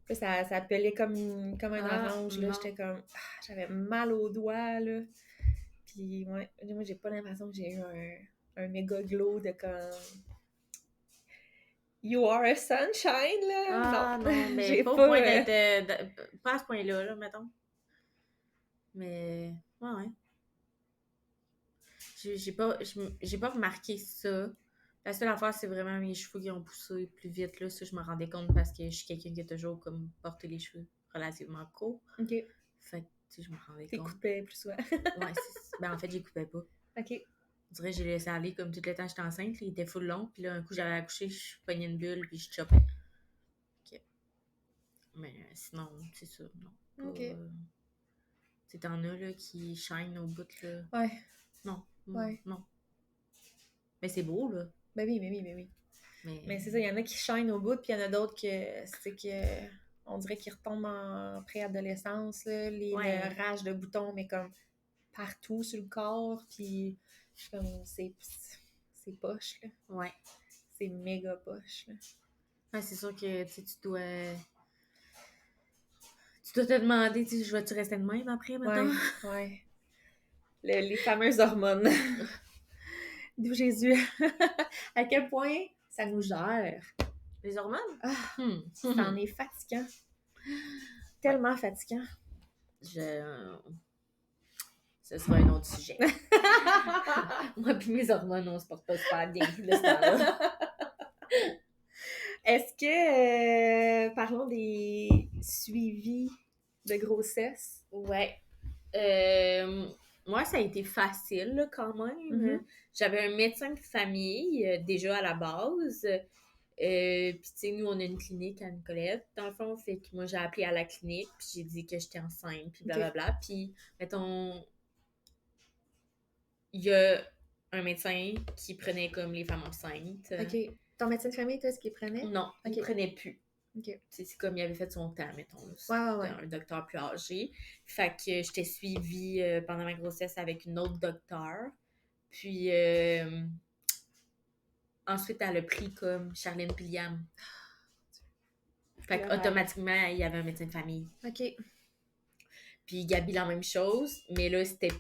Puis ça appelait comme un orange, là. Non. J'étais comme... j'avais mal aux doigts, là. Puis, ouais, moi, j'ai pas l'impression que j'ai eu un méga glow de comme... You are a sunshine, là! Non, mais j'ai pas au point d'être... pas à ce point-là, là, mettons. Mais... Ouais. J'ai pas remarqué ça. La seule affaire, c'est vraiment mes cheveux qui ont poussé plus vite, là. Ça, je me rendais compte parce que je suis quelqu'un qui a toujours, comme, porté les cheveux relativement courts. OK. Fait que, tu sais, je me rendais T'es compte. coupé plus souvent. Ouais, ben en fait, j'y coupais pas. OK. On dirait que j'ai laissé aller comme tout le temps que j'étais enceinte. Là, il était full long. Puis là, un coup, j'avais accouché, je pognais une bulle, puis je choppais. OK. Mais sinon, c'est ça, non. Pas, OK. tu t'en as, là, qui shine au bout, là. Ouais. Non. Ouais. Non. Mais c'est beau, là. Ben oui. Mais Mais c'est ça, il y en a qui shine au bout, puis il y en a d'autres que c'est que on dirait qu'ils retombent en préadolescence, là, le rage de boutons, mais comme partout sur le corps, puis comme c'est poche, là. Ouais. C'est méga poche, là. Ouais, c'est sûr que tu dois te demander, tu sais, je vais-tu rester de même après, maintenant? Ouais. Les fameuses hormones. D'où Jésus. À quel point ça nous gère. Les hormones? C'en est fatigant. Tellement fatigant. Ce sera un autre sujet. Moi puis mes hormones, on se porte pas super bien de ce temps-là. Est-ce que... parlons des suivis de grossesse. Ouais. Moi, ça a été facile, là, quand même. Mm-hmm. J'avais un médecin de famille, déjà à la base. Puis, tu sais, nous, on a une clinique à Nicolette, dans le fond. Fait que moi, j'ai appelé à la clinique, puis j'ai dit que j'étais enceinte, puis blablabla. Puis, mettons, il y a un médecin qui prenait comme les femmes enceintes. OK. Ton médecin de famille, toi, est-ce qu'il prenait? Non, il prenait plus. OK. C'est comme il avait fait son temps, mettons. Ouais. Un docteur plus âgé. Fait que j'étais suivie pendant ma grossesse avec une autre docteur. Puis ensuite, elle a pris comme Charlene Pilliam. Fait qu'automatiquement, il y avait un médecin de famille. OK. Puis Gabi, la même chose. Mais là, c'était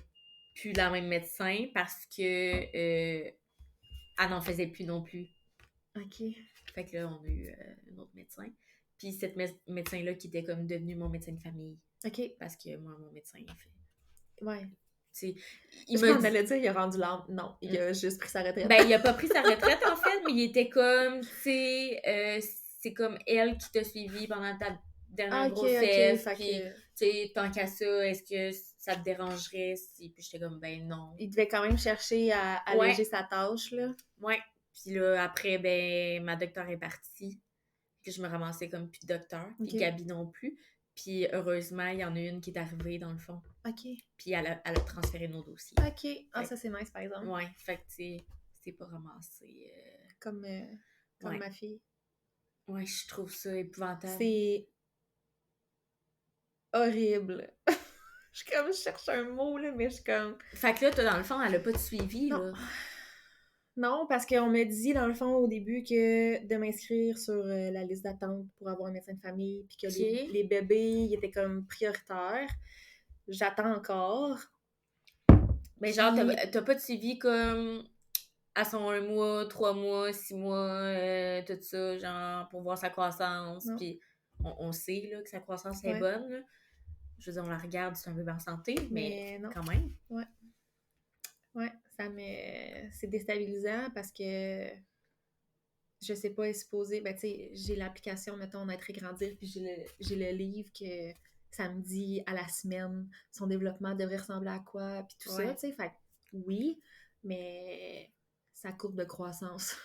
plus la même médecin parce que elle n'en faisait plus non plus. OK. Fait que là, on a eu un autre médecin. Puis cette médecin-là qui était comme devenu mon médecin de famille. OK. Parce que moi, mon médecin, il fait... Ouais. Tu sais, il m'a dit, il a rendu l'âme. Non, il a juste pris sa retraite. Ben, il a pas pris sa retraite, en fait, mais il était comme, tu sais, c'est comme elle qui t'a suivi pendant ta dernière grossesse. Puis, tu sais, tant qu'à ça, est-ce que ça te dérangerait si... Puis j'étais comme, ben non. Il devait quand même chercher à alléger sa tâche, là. Ouais. Puis là, après, ben, ma docteure est partie. Puis je me ramassais comme plus de docteur. Puis Gabi non plus. Puis heureusement, il y en a une qui est arrivée dans le fond. OK. Puis elle a transféré nos dossiers. OK. Ah, ça c'est nice par exemple. Ouais, fait que tu sais, c'est pas ramassé. Comme ma fille. Ouais, je trouve ça épouvantable. C'est horrible. Je cherche un mot, là, mais je suis comme... Fait que là, toi, dans le fond, elle a pas de suivi, non. là. Non, parce qu'on m'a dit, dans le fond, au début, que de m'inscrire sur la liste d'attente pour avoir un médecin de famille, puis que les bébés, ils étaient comme prioritaires. J'attends encore. Mais genre, t'as pas de suivi comme à son 1 mois, 3 mois, 6 mois, tout ça, genre, pour voir sa croissance. Puis on sait, là, que sa croissance est bonne, là. Je veux dire, on la regarde, c'est un bébé en santé, mais non. Quand même. Ouais, c'est déstabilisant parce que je sais pas, est supposé, ben tu sais, j'ai l'application, mettons, Naître et Grandir, puis j'ai le livre que ça me dit à la semaine, son développement devrait ressembler à quoi, puis tout ça, tu sais, fait oui, mais sa courbe de croissance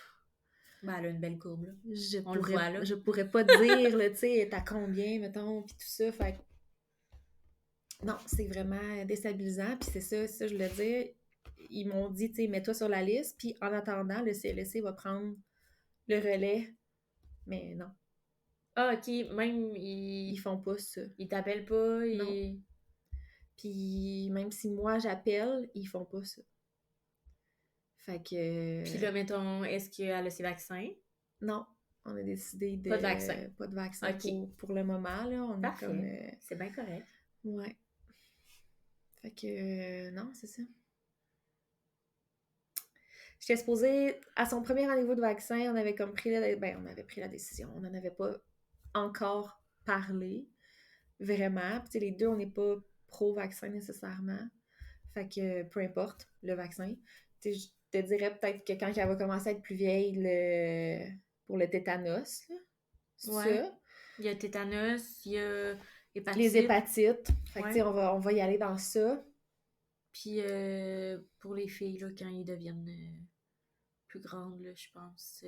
Ben, elle a une belle courbe, là. Je On le voit, là. pourrais pas dire, là, tu sais, t'as combien, mettons, puis tout ça, fait que non, c'est vraiment déstabilisant, puis c'est ça, je voulais dire. Ils m'ont dit, tu sais, mets-toi sur la liste, puis en attendant, le CLSC va prendre le relais. Mais non, Ah, OK, même, ils font pas ça. ils t'appellent pas, Non. Puis même si moi j'appelle, ils font pas ça. Fait que... Puis là, mettons, est-ce qu'elle a ses vaccins? Non, on a décidé de... Pas de vaccin. Pas de vaccin OK. pour le moment, là. On Parfait. est comme... C'est bien correct. Ouais. Fait que... non, c'est ça. J'étais supposée... À son premier rendez-vous de vaccin, on avait comme pris la... Ben, on avait pris la décision. On n'en avait pas encore parlé, vraiment. Puis les deux, on n'est pas pro-vaccin nécessairement. Fait que peu importe le vaccin. Tu sais, je te dirais peut-être que quand elle va commencer à être plus vieille, pour le tétanos, là, c'est ça. Il y a tétanos, il y a hépatite. Les hépatites. Fait que Ouais. tu sais, on va y aller dans ça. Puis pour les filles, là, quand ils deviennent plus grandes, là, je pense.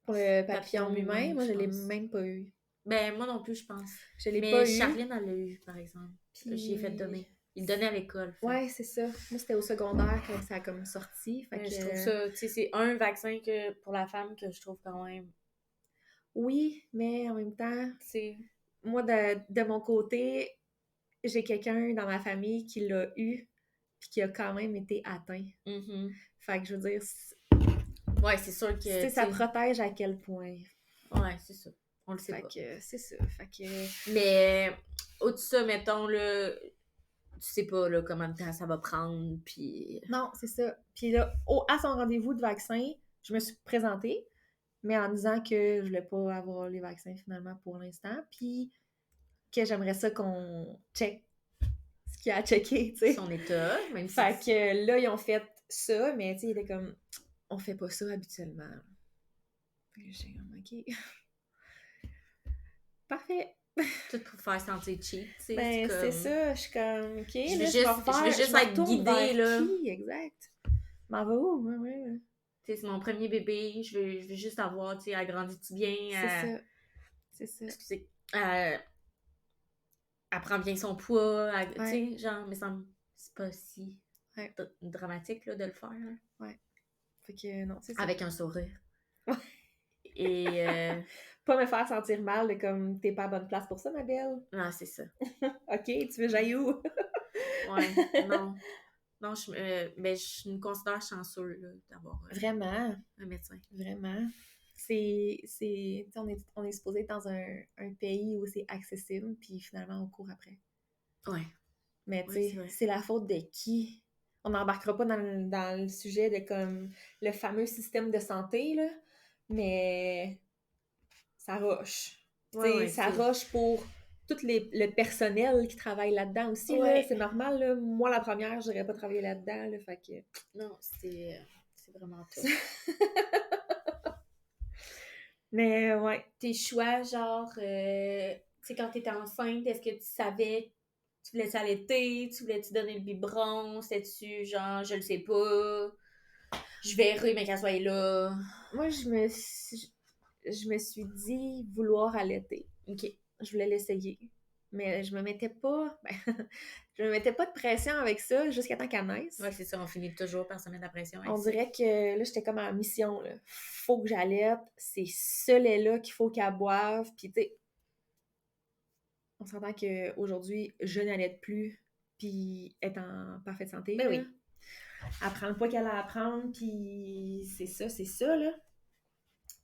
Pour le papillon humain, moi, je l'ai pense. même pas eu. Ben, moi non plus, je pense. Je l'ai Mais pas eu. Charline, elle l'a eu, par exemple. Puis... J'y ai fait donner. Il donnait à l'école. Fait. Ouais, c'est ça. Moi, c'était au secondaire quand ça a comme sorti. Fait que... Je trouve ça, tu sais, c'est un vaccin que pour la femme que je trouve quand même. Oui, mais en même temps, C'est... moi, de mon côté, j'ai quelqu'un dans ma famille qui l'a eu puis qui a quand même été atteint. Mm-hmm. Fait que je veux dire... Ouais, c'est sûr que... Tu sais, ça protège à quel point. Ouais, c'est ça. On le sait fait pas. Que, c'est ça. Fait que... Mais au-dessus de ça, mettons, là, tu sais pas là, combien de temps ça va prendre, puis... Non, c'est ça. Puis là, à son rendez-vous de vaccin, je me suis présentée, mais en disant que je voulais pas avoir les vaccins finalement pour l'instant, puis que j'aimerais ça qu'on check ce qu'il y a à checker, tu sais. Son état, même si... Fait que là, ils ont fait ça, mais tu sais, il était comme... On fait pas ça habituellement. Fait que j'ai comme, OK. Parfait. Tout pour faire sentir cheap, tu sais. Ben, comme... c'est ça. Je suis comme, OK, je là, veux juste être guidée, là. Qui? Exact. M'en va où? Ouais. Tu sais, c'est mon premier bébé. Je veux juste avoir, tu sais, agrandis-tu bien? C'est ça. Excusez. Elle prend bien son poids. Tu sais, genre, mais c'est pas si dramatique, là, de le faire. Hein. Ouais. Fait que, non, c'est ça. Avec un sourire. Ouais. Et... Pas me faire sentir mal de comme t'es pas à bonne place pour ça, ma belle. Non, c'est ça. OK, tu veux j'aille où? Ouais, non. Non, mais je me considère chanceux là, d'avoir Vraiment. Un médecin. Vraiment. On est supposé être dans un pays où c'est accessible, puis finalement, on court après. Ouais. Mais tu sais, c'est la faute de qui? On n'embarquera pas dans le sujet de comme le fameux système de santé, là, mais ça roche. Ça roche pour tout le personnel qui travaille là-dedans aussi. Là, c'est normal. Là. Moi, la première, je n'aurais pas travaillé là-dedans. Là, fait que... Non, c'est vraiment top. Mais ouais. Tes choix, genre, tu sais, quand t'étais enceinte, est-ce que tu savais, tu voulais-tu allaiter, tu voulais-tu donner le biberon, c'était-tu genre, je le sais pas, je verrai, mais qu'elle soit là. Moi, je me suis dit vouloir allaiter. OK. Je voulais l'essayer. Mais je me mettais pas... je me mettais pas de pression avec ça jusqu'à temps qu'elle naisse. Ouais, c'est ça, on finit toujours par se mettre la pression. On dirait que là, j'étais comme en mission. Là. Faut que j'allaite. C'est ce lait-là qu'il faut qu'elle boive. Puis, tu sais, on s'entend qu'aujourd'hui, je n'allaite plus. Puis, elle est en parfaite santé. Ben là. oui. Elle prend le poids qu'elle a à prendre. Puis, c'est ça, là.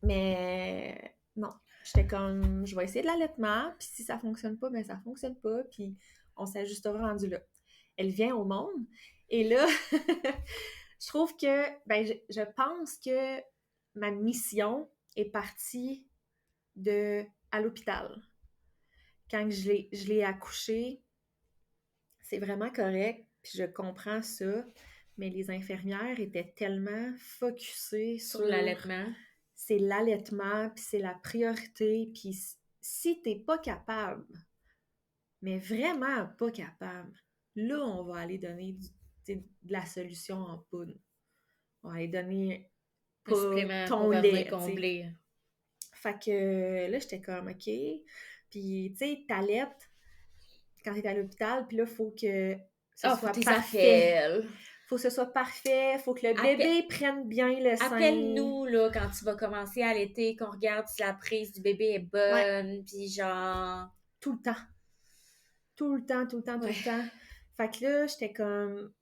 Mais non. J'étais comme, je vais essayer de l'allaitement, puis si ça fonctionne pas, ben ça fonctionne pas, puis on s'ajustera rendu là. Elle vient au monde, et là, je trouve que, ben je pense que ma mission est partie à l'hôpital. Quand je l'ai accouchée, c'est vraiment correct, puis je comprends ça, mais les infirmières étaient tellement focusées sur l'allaitement. C'est l'allaitement, puis c'est la priorité, puis si t'es pas capable, mais vraiment pas capable, là, on va aller donner de la solution en poudre. On va aller donner Un supplément ton pour lait, venir tu sais. combler. Fait que là, j'étais comme, OK. Puis, tu sais, t'allaites quand t'es à l'hôpital, puis là, faut que ce Faut soit tes parfait. appels. Faut que ce soit parfait, faut que le bébé prenne bien le sein. Appelle-nous, là, quand tu vas commencer à allaiter, qu'on regarde si la prise du bébé est bonne, puis genre... Tout le temps. Tout le temps, tout le temps, tout le temps. Fait que là, j'étais comme...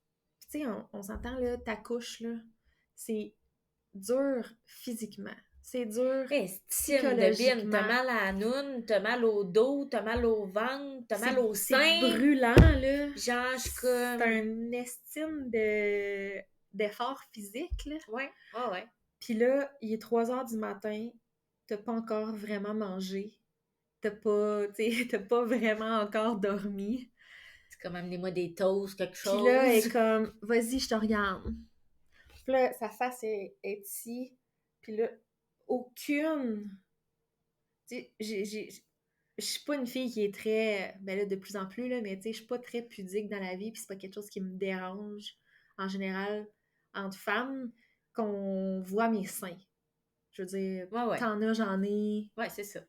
Tu sais, on s'entend, là, ta couche, là, c'est dur physiquement. C'est dur psychologiquement. T'as mal à la noune, t'as mal au dos, t'as mal au ventre, t'as mal au sein. C'est brûlant, là. Genre, je suis comme... C'est un estime d'effort physique, là. Ouais. Puis là, il est 3h du matin, t'as pas encore vraiment mangé. T'as pas vraiment encore dormi. C'est comme, amenez-moi des toasts, quelque chose. Puis là, elle est comme, vas-y, je te regarde. Puis là, sa face est ici. Puis là, aucune... Tu sais, je suis pas une fille qui est très... Ben là, de plus en plus, là, mais tu sais, je suis pas très pudique dans la vie, puis c'est pas quelque chose qui me dérange, en général, entre femmes, qu'on voit mes seins. Je veux dire, t'en as, j'en ai... Ouais, c'est ça.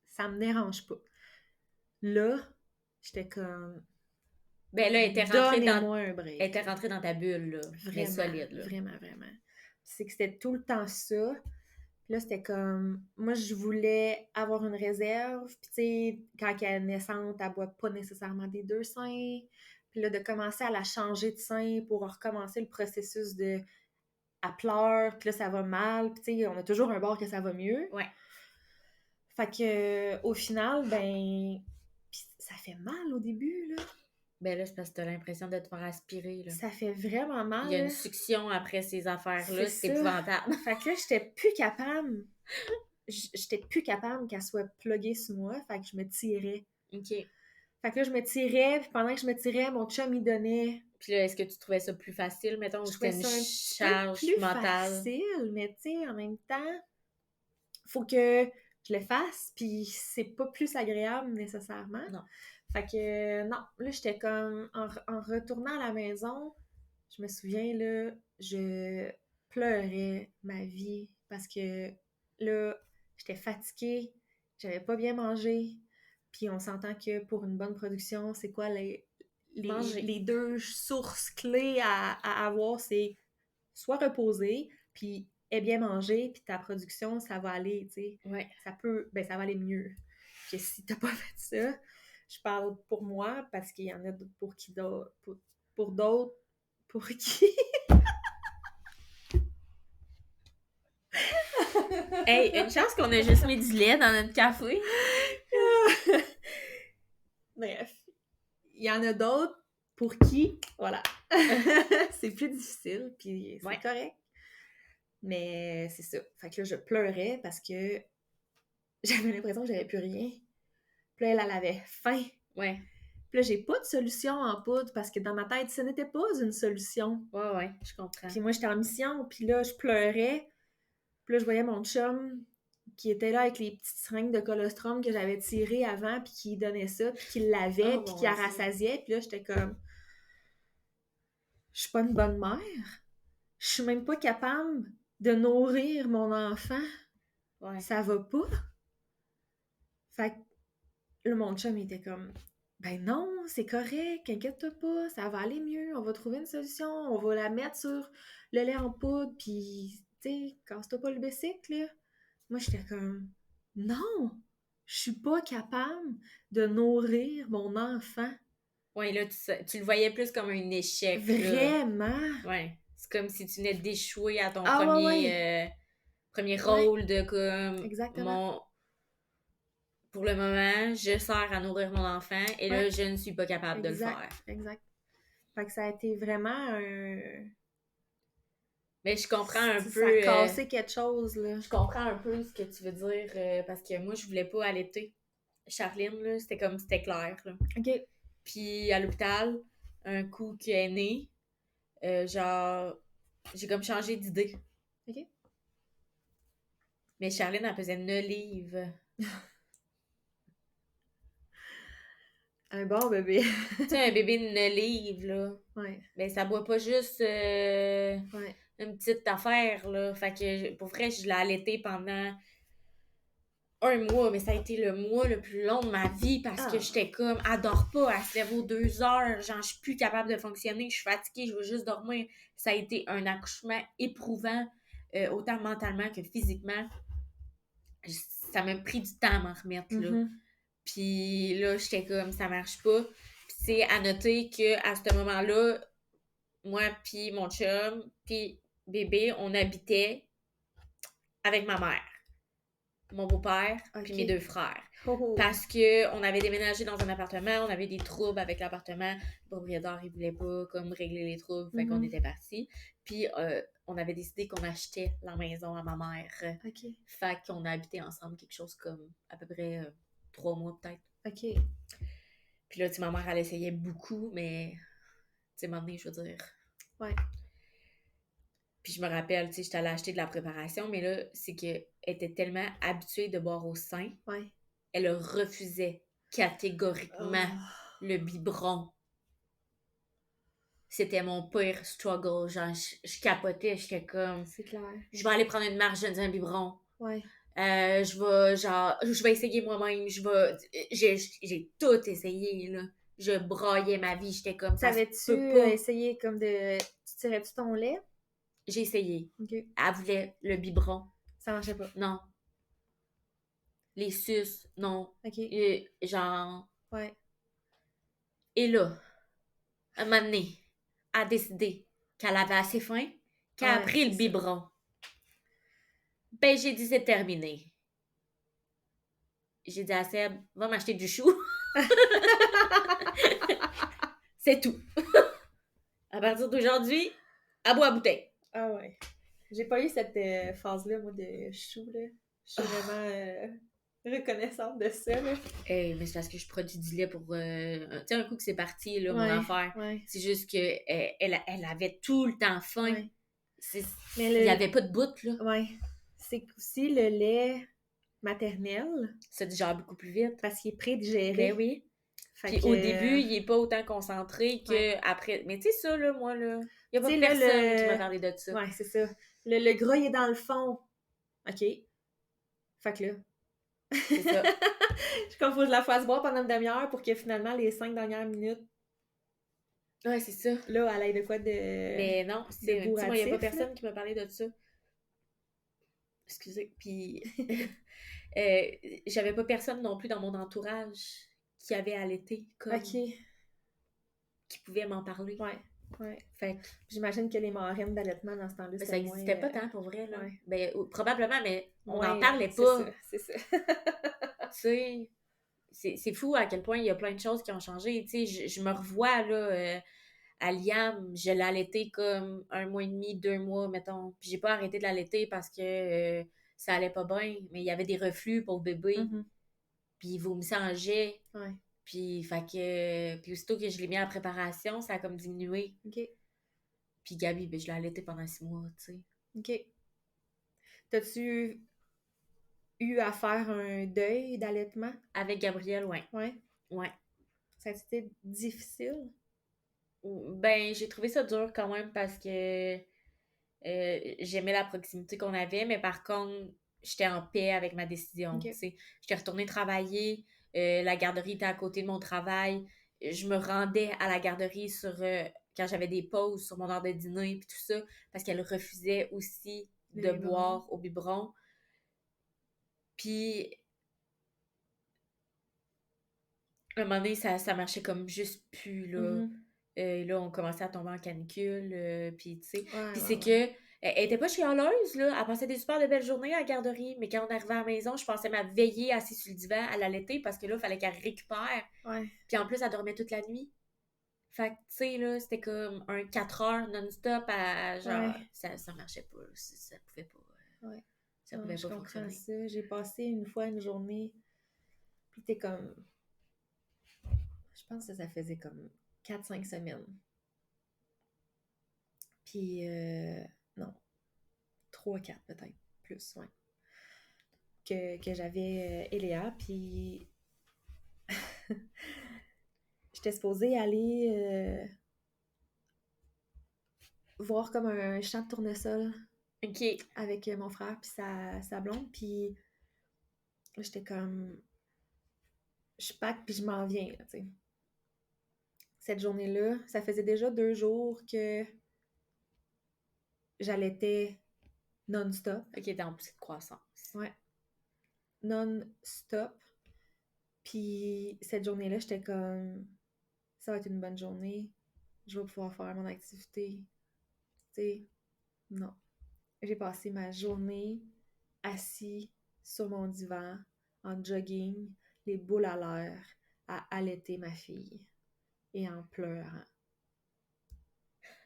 Ça me dérange pas. Là, j'étais comme... Ben là, elle était rentrée dans ta bulle, là. Vraiment, mais solide, là. Vraiment. C'est que c'était tout le temps ça. Puis là, c'était comme... Moi, je voulais avoir une réserve. Puis tu sais, quand elle est naissante, elle boit pas nécessairement des deux seins. Puis là, de commencer à la changer de sein pour recommencer le processus de... Elle pleure, puis là, ça va mal. Puis tu sais, on a toujours un bord que ça va mieux. Ouais. Fait que au final, ben... Puis ça fait mal au début, là. Ben là, c'est parce que t'as l'impression de te faire aspirer, là. Ça fait vraiment mal. Il y a une succion après ces affaires-là, c'est épouvantable. Fait que là, j'étais plus capable. J'étais plus capable qu'elle soit pluguée sur moi. Fait que je me tirais. OK. Fait que là, je me tirais, puis pendant que je me tirais, mon chum, il donnait... Puis là, est-ce que tu trouvais ça plus facile, mettons, ou c'était une charge plus mentale? facile, mais tu sais, en même temps, faut que je le fasse, puis c'est pas plus agréable nécessairement. Non. Fait que, non, là, j'étais comme, en retournant à la maison, je me souviens, là, je pleurais ma vie, parce que, là, j'étais fatiguée, j'avais pas bien mangé, puis on s'entend que pour une bonne production, c'est quoi les deux sources clés à avoir, c'est soit reposer, puis bien manger, puis ta production, ça va aller, tu sais. Ouais. Ça va aller mieux que si t'as pas fait ça. Je parle pour moi, parce qu'il y en a pour qui d'autres, pour d'autres, pour qui... Hey, une chance qu'on a juste mis du lait dans notre café. Bref. Il y en a d'autres pour qui, voilà, c'est plus difficile, puis c'est correct. Mais c'est ça. Fait que là, je pleurais parce que j'avais l'impression que j'avais plus rien. Puis là, elle avait faim. Ouais. Puis là, j'ai pas de solution en poudre parce que dans ma tête, ce n'était pas une solution. Ouais, je comprends. Puis moi, j'étais en mission, puis là, je pleurais. Puis là, je voyais mon chum qui était là avec les petites seringues de colostrum que j'avais tirées avant, puis qui donnait ça, puis qui l'avait, puis qui la rassasiait. Puis là, j'étais comme... Je suis pas une bonne mère. Je suis même pas capable de nourrir mon enfant. Ouais. Ça va pas. Fait que là, mon chum, il était comme... Ben non, c'est correct, inquiète-toi pas, ça va aller mieux, on va trouver une solution, on va la mettre sur le lait en poudre, puis, tu sais, casse-toi pas le bicycle, là. Moi, j'étais comme, non, je suis pas capable de nourrir mon enfant. Ouais, là, tu le voyais plus comme un échec. Vraiment? Là. Ouais, c'est comme si tu venais d'échouer à ton premier rôle de comme... Exactement. Pour le moment, je sers à nourrir mon enfant et là, je ne suis pas capable de le faire. Exact. Fait que ça a été vraiment un... Mais je comprends un peu... Ça a cassé quelque chose, là. Je comprends un peu ce que tu veux dire parce que moi, je voulais pas allaiter. Charline, là, c'était comme c'était clair, là. OK. Puis à l'hôpital, un coup qui est né, genre, j'ai comme changé d'idée. OK. Mais Charline, elle pesait 9 livres. Un bon bébé. Tu sais, un bébé de 9 livres, là. Ouais. Ben, ça boit pas juste une petite affaire, là. Fait que, pour vrai, je l'ai allaité pendant 1 mois, mais ça a été le mois le plus long de ma vie parce que j'étais comme, elle dort pas, elle se lève aux 2 heures, genre, je suis plus capable de fonctionner, je suis fatiguée, je veux juste dormir. Ça a été un accouchement éprouvant, autant mentalement que physiquement. Ça m'a pris du temps à m'en remettre, là. Puis là, j'étais comme, ça marche pas. Puis c'est à noter qu'à ce moment-là, moi puis mon chum, puis bébé, on habitait avec ma mère, mon beau-père, puis mes 2 frères. Parce que on avait déménagé dans un appartement, on avait des troubles avec l'appartement. Le propriétaire, il voulait pas comme régler les troubles, fait qu'on était partis. Puis on avait décidé qu'on achetait la maison à ma mère. Fait qu'on a habité ensemble quelque chose comme à peu près 3 mois peut-être. Puis là, tu sais, ma mère, elle essayait beaucoup, mais tu sais, à un moment donné, je veux dire... Puis je me rappelle, tu sais, j'étais allée acheter de la préparation, mais là, c'est qu'elle était tellement habituée de boire au sein, elle refusait catégoriquement le biberon. C'était mon pire struggle. Genre, je capotais, j'étais comme... C'est clair. Je vais aller prendre une marche dans un biberon. Je vais essayer moi-même. J'ai tout essayé, là. Je broyais ma vie, j'étais comme ça. Savais-tu essayer comme de... Tu tirais-tu ton lait? J'ai essayé. Elle voulait le biberon. Ça marchait pas? Non. Les suces, non. Genre... Et là, un moment donné, elle a décidé qu'elle avait assez faim, qu'elle a pris le biberon. Ben, j'ai dit c'est terminé. J'ai dit à Seb, va m'acheter du chou. C'est tout. À partir d'aujourd'hui, à boire à bouteille. Ah ouais. J'ai pas eu cette phase-là, moi, de chou, là. Je suis vraiment reconnaissante de ça, là. Mais c'est parce que je produis du lait pour... tu sais, un coup que c'est parti, là, mon affaire. C'est juste que elle avait tout le temps faim. Il n'y avait pas de bout, là. C'est aussi le lait maternel. Ça digère beaucoup plus vite. Parce qu'il est prédigéré. Ben oui. Puis au début, il est pas autant concentré qu'après. Mais tu sais, ça, là, moi, là, il n'y a pas personne qui m'a parlé de ça. Ouais, c'est ça. Le gras, il est dans le fond. OK. Fait que là... C'est ça. Comme faut que je la fasse boire pendant une demi-heure pour que finalement, les 5 dernières minutes... Ouais, c'est ça. Là, elle aille de quoi de... Mais non, c'est... Tu sais, moi, il n'y a pas personne qui m'a parlé de ça. Excusez. Puis... j'avais pas personne non plus dans mon entourage qui avait allaité comme qui pouvait m'en parler. Fait que j'imagine que les marraines d'allaitement dans ce temps-là, ça n'existait pas tant pour vrai, là. Ben, probablement, mais on n'en Ouais, parlait pas. C'est ça. Tu sais, c'est fou à quel point il y a plein de choses qui ont changé. Tu sais, je me revois, là, à Liam, je l'ai allaité comme 1 mois et demi, 2 mois, mettons. Puis j'ai pas arrêté de l'allaiter parce que ça allait pas bien, mais il y avait des reflux pour le bébé. Puis il vomissait en jet. Puis, puis aussitôt que je l'ai mis en préparation, ça a comme diminué. Puis Gabi, ben, je l'ai allaité pendant 6 mois, tu sais. T'as-tu eu à faire un deuil d'allaitement? Avec Gabriel, ouais. Ça a été difficile? Ben, j'ai trouvé ça dur quand même parce que j'aimais la proximité qu'on avait, mais par contre, j'étais en paix avec ma décision. J'étais retournée travailler, la garderie était à côté de mon travail. Je me rendais à la garderie quand j'avais des pauses sur mon heure de dîner puis tout ça, parce qu'elle refusait aussi de boire au biberon. Puis, à un moment donné, ça marchait comme juste plus, là. Là, on commençait à tomber en canicule, puis tu sais. Puis c'est que elle était pas chialeuse, là. Elle passait des super de belles journées à la garderie, mais quand on arrivait à la maison, je pensais m'être veillée assise sur le divan à l'allaiter parce que là, il fallait qu'elle récupère. Puis en plus, elle dormait toute la nuit. Fait que, tu sais, là, c'était comme un 4 heures non-stop à genre... Ça marchait pas, ça pouvait pas... Ça pouvait pas fonctionner. Ça. J'ai passé une fois une journée, puis t'es comme... Je pense que ça faisait comme 4-5 semaines. Puis, non, 3-4 peut-être, plus, que j'avais Eléa, puis j'étais supposée aller voir comme un champ de tournesol OK. avec mon frère puis sa blonde, puis j'étais comme... Je pack puis je m'en viens, là, tu sais. Cette journée-là, ça faisait déjà 2 jours que j'allaitais non-stop. OK, t'es en poussée de croissance. Ouais. Non-stop. Puis cette journée-là, j'étais comme... Ça va être une bonne journée. Je vais pouvoir faire mon activité. Tu sais, non. J'ai passé ma journée assis sur mon divan, en jogging, les boules à l'air, à allaiter ma fille et en pleurant.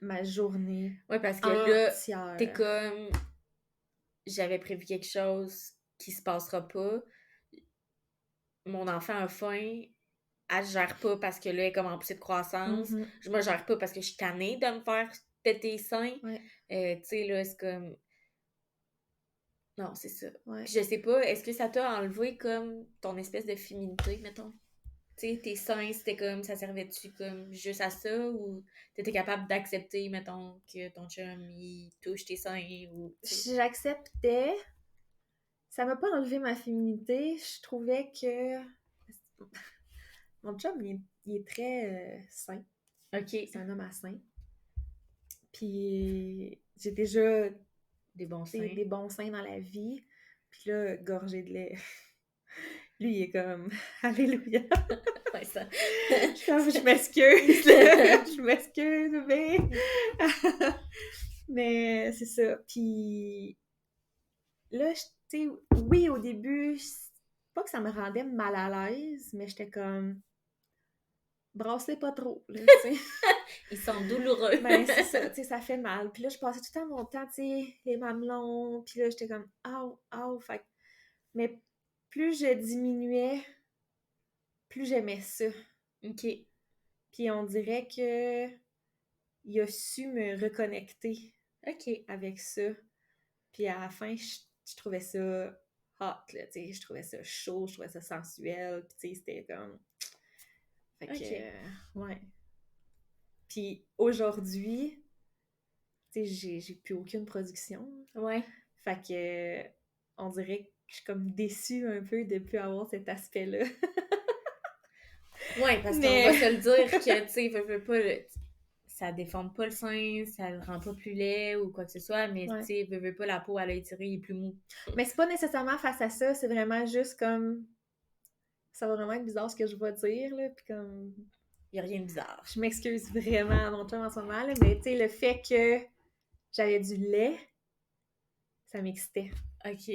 Ma journée Ouais, parce que là, entière. t'es comme... J'avais prévu quelque chose qui se passera pas. Mon enfant a faim. Elle se gère pas parce que là, elle est comme en poussée de croissance. Mhm. Je me gère pas parce que je suis tannée de me faire péter les seins. Ouais. Tu sais, là, c'est comme... Non, c'est ça. Ouais. Puis je sais pas, est-ce que ça t'a enlevé comme ton espèce de féminité, mettons? Tu sais, tes seins, c'était comme, ça servait-tu comme juste à ça? Ou t'étais capable d'accepter, mettons, que ton chum, il touche tes seins? Ou, J'acceptais. Ça m'a pas enlevé ma féminité. Je trouvais que... Mon chum, il est très sain. OK. C'est un homme à sain. Puis j'ai déjà Des bons seins. des bons seins dans la vie. Puis là, gorgé de lait. Lui, il est comme Alléluia. Ouais, ça. Je m'excuse. Je m'excuse, bébé. Mais c'est ça. Puis là, tu sais, oui, au début, pas que ça me rendait mal à l'aise, mais j'étais comme brasse-les pas trop, là, tu sais. Ils sont douloureux. Ben, c'est ça, tu sais, ça fait mal. Puis là, je passais tout le temps mon temps, tu sais, les mamelons, puis là, j'étais comme « Ow, fait que... » Mais plus je diminuais, plus j'aimais ça. OK. Puis on dirait que il a su me reconnecter OK. avec ça. Puis à la fin, je trouvais ça hot, là, tu sais, je trouvais ça chaud, je trouvais ça sensuel, puis tu sais, c'était comme... Fait que, OK. ouais. Puis aujourd'hui, tu sais, j'ai plus aucune production. Ouais. Fait que, on dirait que je suis comme déçue un peu de plus avoir cet aspect-là. Ouais, parce Mais- qu'on va se le dire que, tu sais, veux pas, ça déforme pas le sein, ça le rend pas plus laid ou quoi que ce soit, mais Ouais. tu sais, veux pas, la peau, elle a étiré, il est plus mou. Mais c'est pas nécessairement face à ça, c'est vraiment juste comme... Ça va vraiment être bizarre ce que je vais dire, là, puis comme... Il y a rien de bizarre. Je m'excuse vraiment à mon chum en ce moment, là, mais tu sais, le fait que j'avais du lait, ça m'excitait. OK.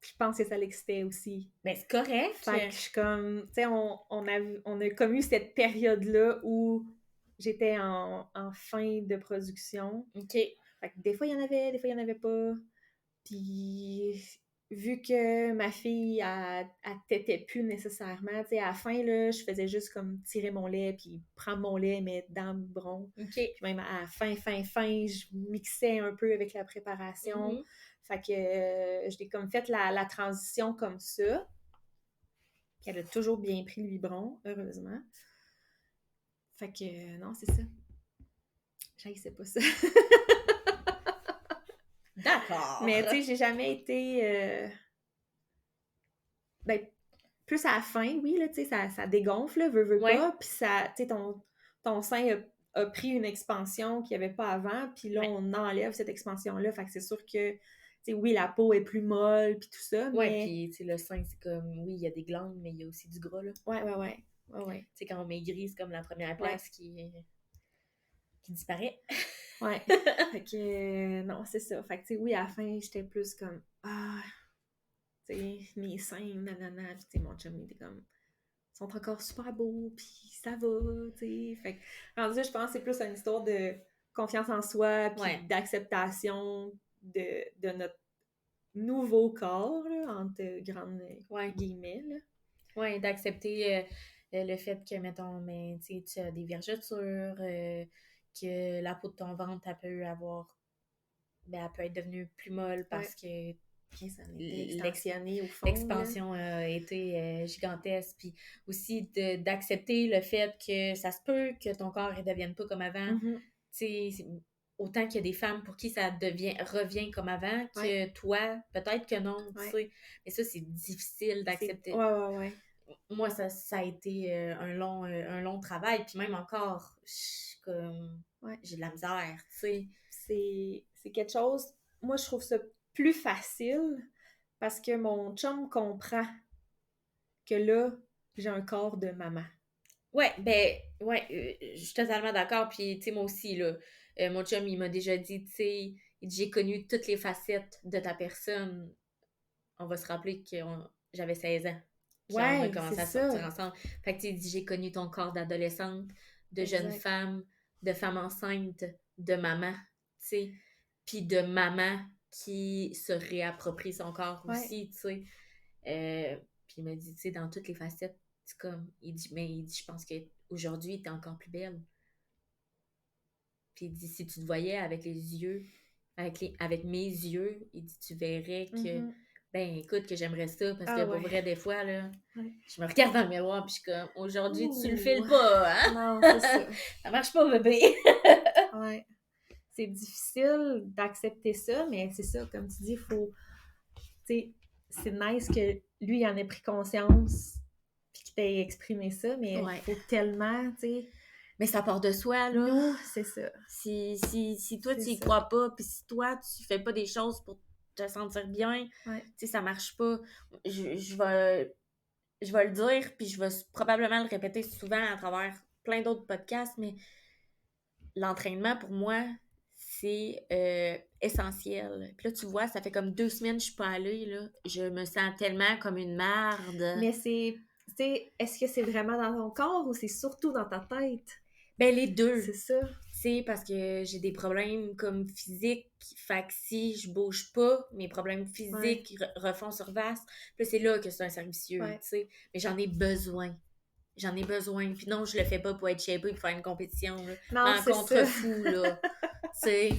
Je pense que ça l'excitait aussi. Ben, c'est correct. Fait que je suis comme... Tu sais, on a comme eu cette période-là où j'étais en fin de production. OK. Fait que des fois, il y en avait, des fois, il n'y en avait pas. Puis, vu que ma fille, elle tétait plus nécessairement, tu sais, à la fin, là, je faisais juste comme tirer mon lait, puis prendre mon lait, mettre dans le biberon. OK. Puis même à la fin, je mixais un peu avec la préparation. Mhm. Fait que j'ai comme fait la transition comme ça. Puis elle a toujours bien pris le biberon, heureusement. Fait que non, c'est ça. J'haïssais pas ça. D'accord. Mais tu sais, j'ai jamais été... Ben, plus à la fin, oui, là, tu sais, ça dégonfle, là, veux Ouais. pas. Puis ça, tu sais, ton sein a pris une expansion qu'il n'y avait pas avant. Puis là, Ouais. on enlève cette expansion-là. Fait que c'est sûr que, tu sais, oui, la peau est plus molle, puis tout ça, Ouais, mais... puis tu sais, le sein, c'est comme, oui, il y a des glandes, mais il y a aussi du gras, là. Ouais. Tu sais, quand on maigrit, c'est comme la première place qui disparaît. Ouais. Fait que, non, c'est ça. Fait que, tu sais, oui, à la fin, j'étais plus comme, tu sais, mes seins, nanana. Puis, tu sais, mon chum, il était comme, ils sont encore super beaux, puis ça va, tu sais. Fait que, rendu là, je pense que c'est plus une histoire de confiance en soi, puis Ouais. d'acceptation de notre nouveau corps, là, entre grandes guillemets, là. Ouais, d'accepter le fait que, mettons, mais, tu as des vergetures, que la peau de ton ventre, elle peut avoir... Ben, elle peut être devenue plus molle parce que Ça a été extensionné au fond. l'expansion a été gigantesque. Puis aussi d'accepter le fait que ça se peut que ton corps ne devienne pas comme avant. Mm-hmm. tu sais, autant qu'il y a des femmes pour qui ça revient comme avant, que Ouais. toi, peut-être que non, tu Ouais. sais. Mais ça, c'est difficile d'accepter. Ouais. Moi, ça a été un long travail, puis même encore, Ouais. j'ai de la misère, tu sais. C'est quelque chose... Moi, je trouve ça plus facile parce que mon chum comprend que là, j'ai un corps de maman. Ouais, je suis totalement d'accord. Puis, tu sais, moi aussi, là, mon chum, il m'a déjà dit, tu sais, j'ai connu toutes les facettes de ta personne. On va se rappeler que j'avais 16 ans quand on a Ouais, commencé c'est à sortir ça. ensemble. Fait que, tu sais, il dit, j'ai connu ton corps d'adolescente, de jeune Exact. femme, de femme enceinte, de maman, tu sais. Puis de maman qui se réapproprie son corps Ouais. aussi, tu sais. Puis il m'a dit, tu sais, dans toutes les facettes, c'est comme, il dit, je pense qu'aujourd'hui, t'es encore plus belle. Puis il dit, si tu te voyais avec les yeux, avec mes yeux, il dit, tu verrais que, ben écoute, que j'aimerais ça, parce que pour vrai, des fois, là, je me regarde dans le miroir, puis je suis comme, aujourd'hui, tu le files pas, hein? Non, c'est ça. Ça marche pas, bébé. Ouais. C'est difficile d'accepter ça, mais c'est ça, comme tu dis, il faut... Tu sais, c'est nice que lui, il en ait pris conscience puis qu'il t'ait exprimé ça, mais il faut tellement, tu sais... Mais ça part de soi, là. Nous, c'est ça. Si toi, tu y crois pas, puis si toi, tu fais pas des choses pour te sentir bien, tu sais, ça marche pas. Je vais le dire, puis je vais probablement le répéter souvent à travers plein d'autres podcasts, mais l'entraînement, pour moi, c'est essentiel. Puis là, tu vois, ça fait comme 2 semaines que je suis pas allée, là. Je me sens tellement comme une merde. Mais c'est... Tu sais, est-ce que c'est vraiment dans ton corps ou c'est surtout dans ta tête? Ben, les deux. C'est ça. Tu sais, parce que j'ai des problèmes comme physiques, fait que si je bouge pas, mes problèmes physiques refont surface. Puis là, c'est là que c'est un cercle vicieux, tu sais. Mais j'en ai besoin. Puis non, je le fais pas pour être shapé pour faire une compétition, là. Non, mais en contre-fou, là. Tu sais,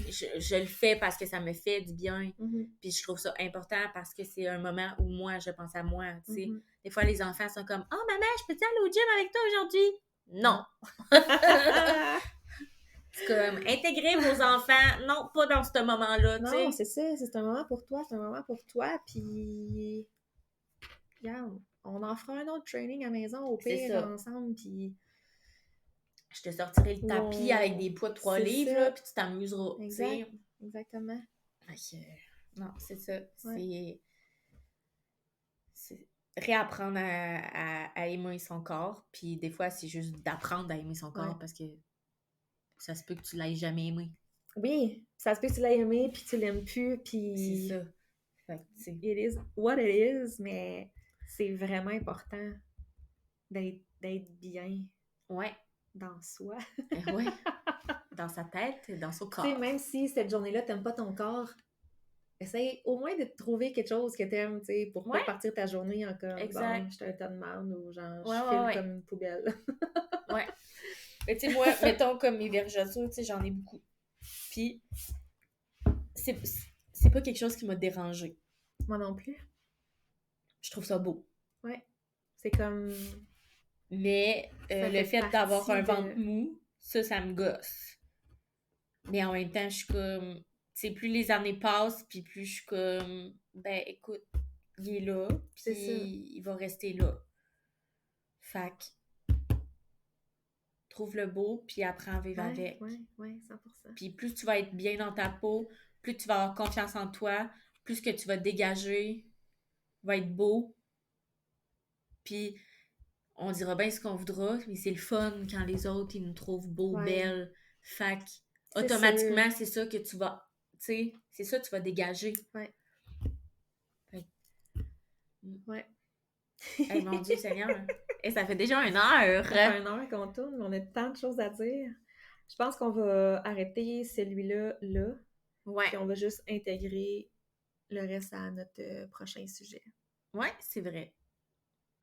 je le fais parce que ça me fait du bien. Puis je trouve ça important parce que c'est un moment où moi, je pense à moi, tu sais. Des fois, les enfants sont comme « Oh, maman, je peux-tu aller au gym avec toi aujourd'hui? » Non! C'est comme intégrer vos enfants, non, pas dans ce moment-là, tu sais. Non, c'est ça, c'est un moment pour toi, puis regarde, on en fera un autre training à la maison au pire ensemble, puis je te sortirai le tapis avec des poids de 3 livres, là, puis tu t'amuseras, exact, exactement. Non, c'est ça, c'est réapprendre à aimer son corps, puis des fois, c'est juste d'apprendre à aimer son corps, parce que ça se peut que tu l'aies jamais aimé. Oui, ça se peut que tu l'aies aimé, puis tu l'aimes plus, puis... C'est ça. Fait que, it is what it is, mais c'est vraiment important d'être bien. Ouais. Dans soi. Ouais. Dans sa tête, dans son corps. Tu sais, même si cette journée-là, t'aimes pas ton corps, essaye au moins de trouver quelque chose que t'aimes, tu sais, pour pas partir ta journée en comme, bon, j'étais un tas de merde, ou genre, je file comme une poubelle. Ouais. Mais tu sais, moi, mettons comme mes vergetures, tu sais, j'en ai beaucoup. Puis, c'est pas quelque chose qui m'a dérangée. Moi non plus. Je trouve ça beau. Ouais. C'est comme... Mais le fait d'avoir un ventre mou, ça me gosse. Mais en même temps, je suis comme... Tu sais, plus les années passent, puis plus je suis comme... Ben, écoute, il est là, puis il va rester là. Fait que... Trouve-le beau, puis apprends à vivre avec. Ouais, 100%. Puis plus tu vas être bien dans ta peau, plus tu vas avoir confiance en toi, plus ce que tu vas dégager va être beau. Puis on dira bien ce qu'on voudra, mais c'est le fun quand les autres, ils nous trouvent beaux, belles. Fait automatiquement, c'est ça que tu vas... Tu sais, c'est ça que tu vas dégager. Ouais. Ouais. Hey, mon Dieu Seigneur! Et ça fait déjà 1 heure! Ça fait 1 heure qu'on tourne, mais on a tant de choses à dire. Je pense qu'on va arrêter celui-là, là. Ouais. Puis on va juste intégrer le reste à notre prochain sujet. Ouais, c'est vrai.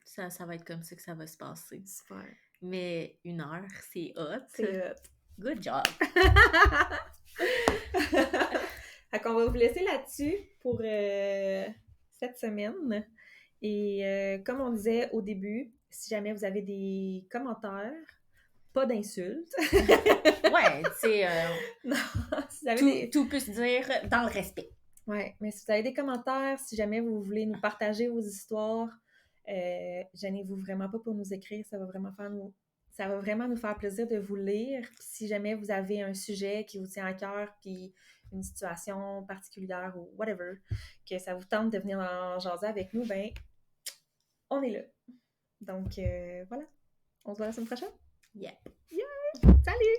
Ça va être comme ça que ça va se passer. Super. Mais 1 heure, c'est hot. C'est hot. Good job! Fait qu'on va vous laisser là-dessus pour cette semaine. Et comme on disait au début, si jamais vous avez des commentaires, pas d'insultes. Ouais, tu sais, Non, si vous avez tout peut se dire dans le respect. Ouais, mais si vous avez des commentaires, si jamais vous voulez nous partager vos histoires, gênez-vous vraiment pas pour nous écrire, ça va vraiment nous faire plaisir de vous lire. Puis si jamais vous avez un sujet qui vous tient à cœur, puis une situation particulière ou whatever, que ça vous tente de venir en jaser avec nous, ben on est là. Donc voilà, on se voit la semaine prochaine. Yeah. Salut!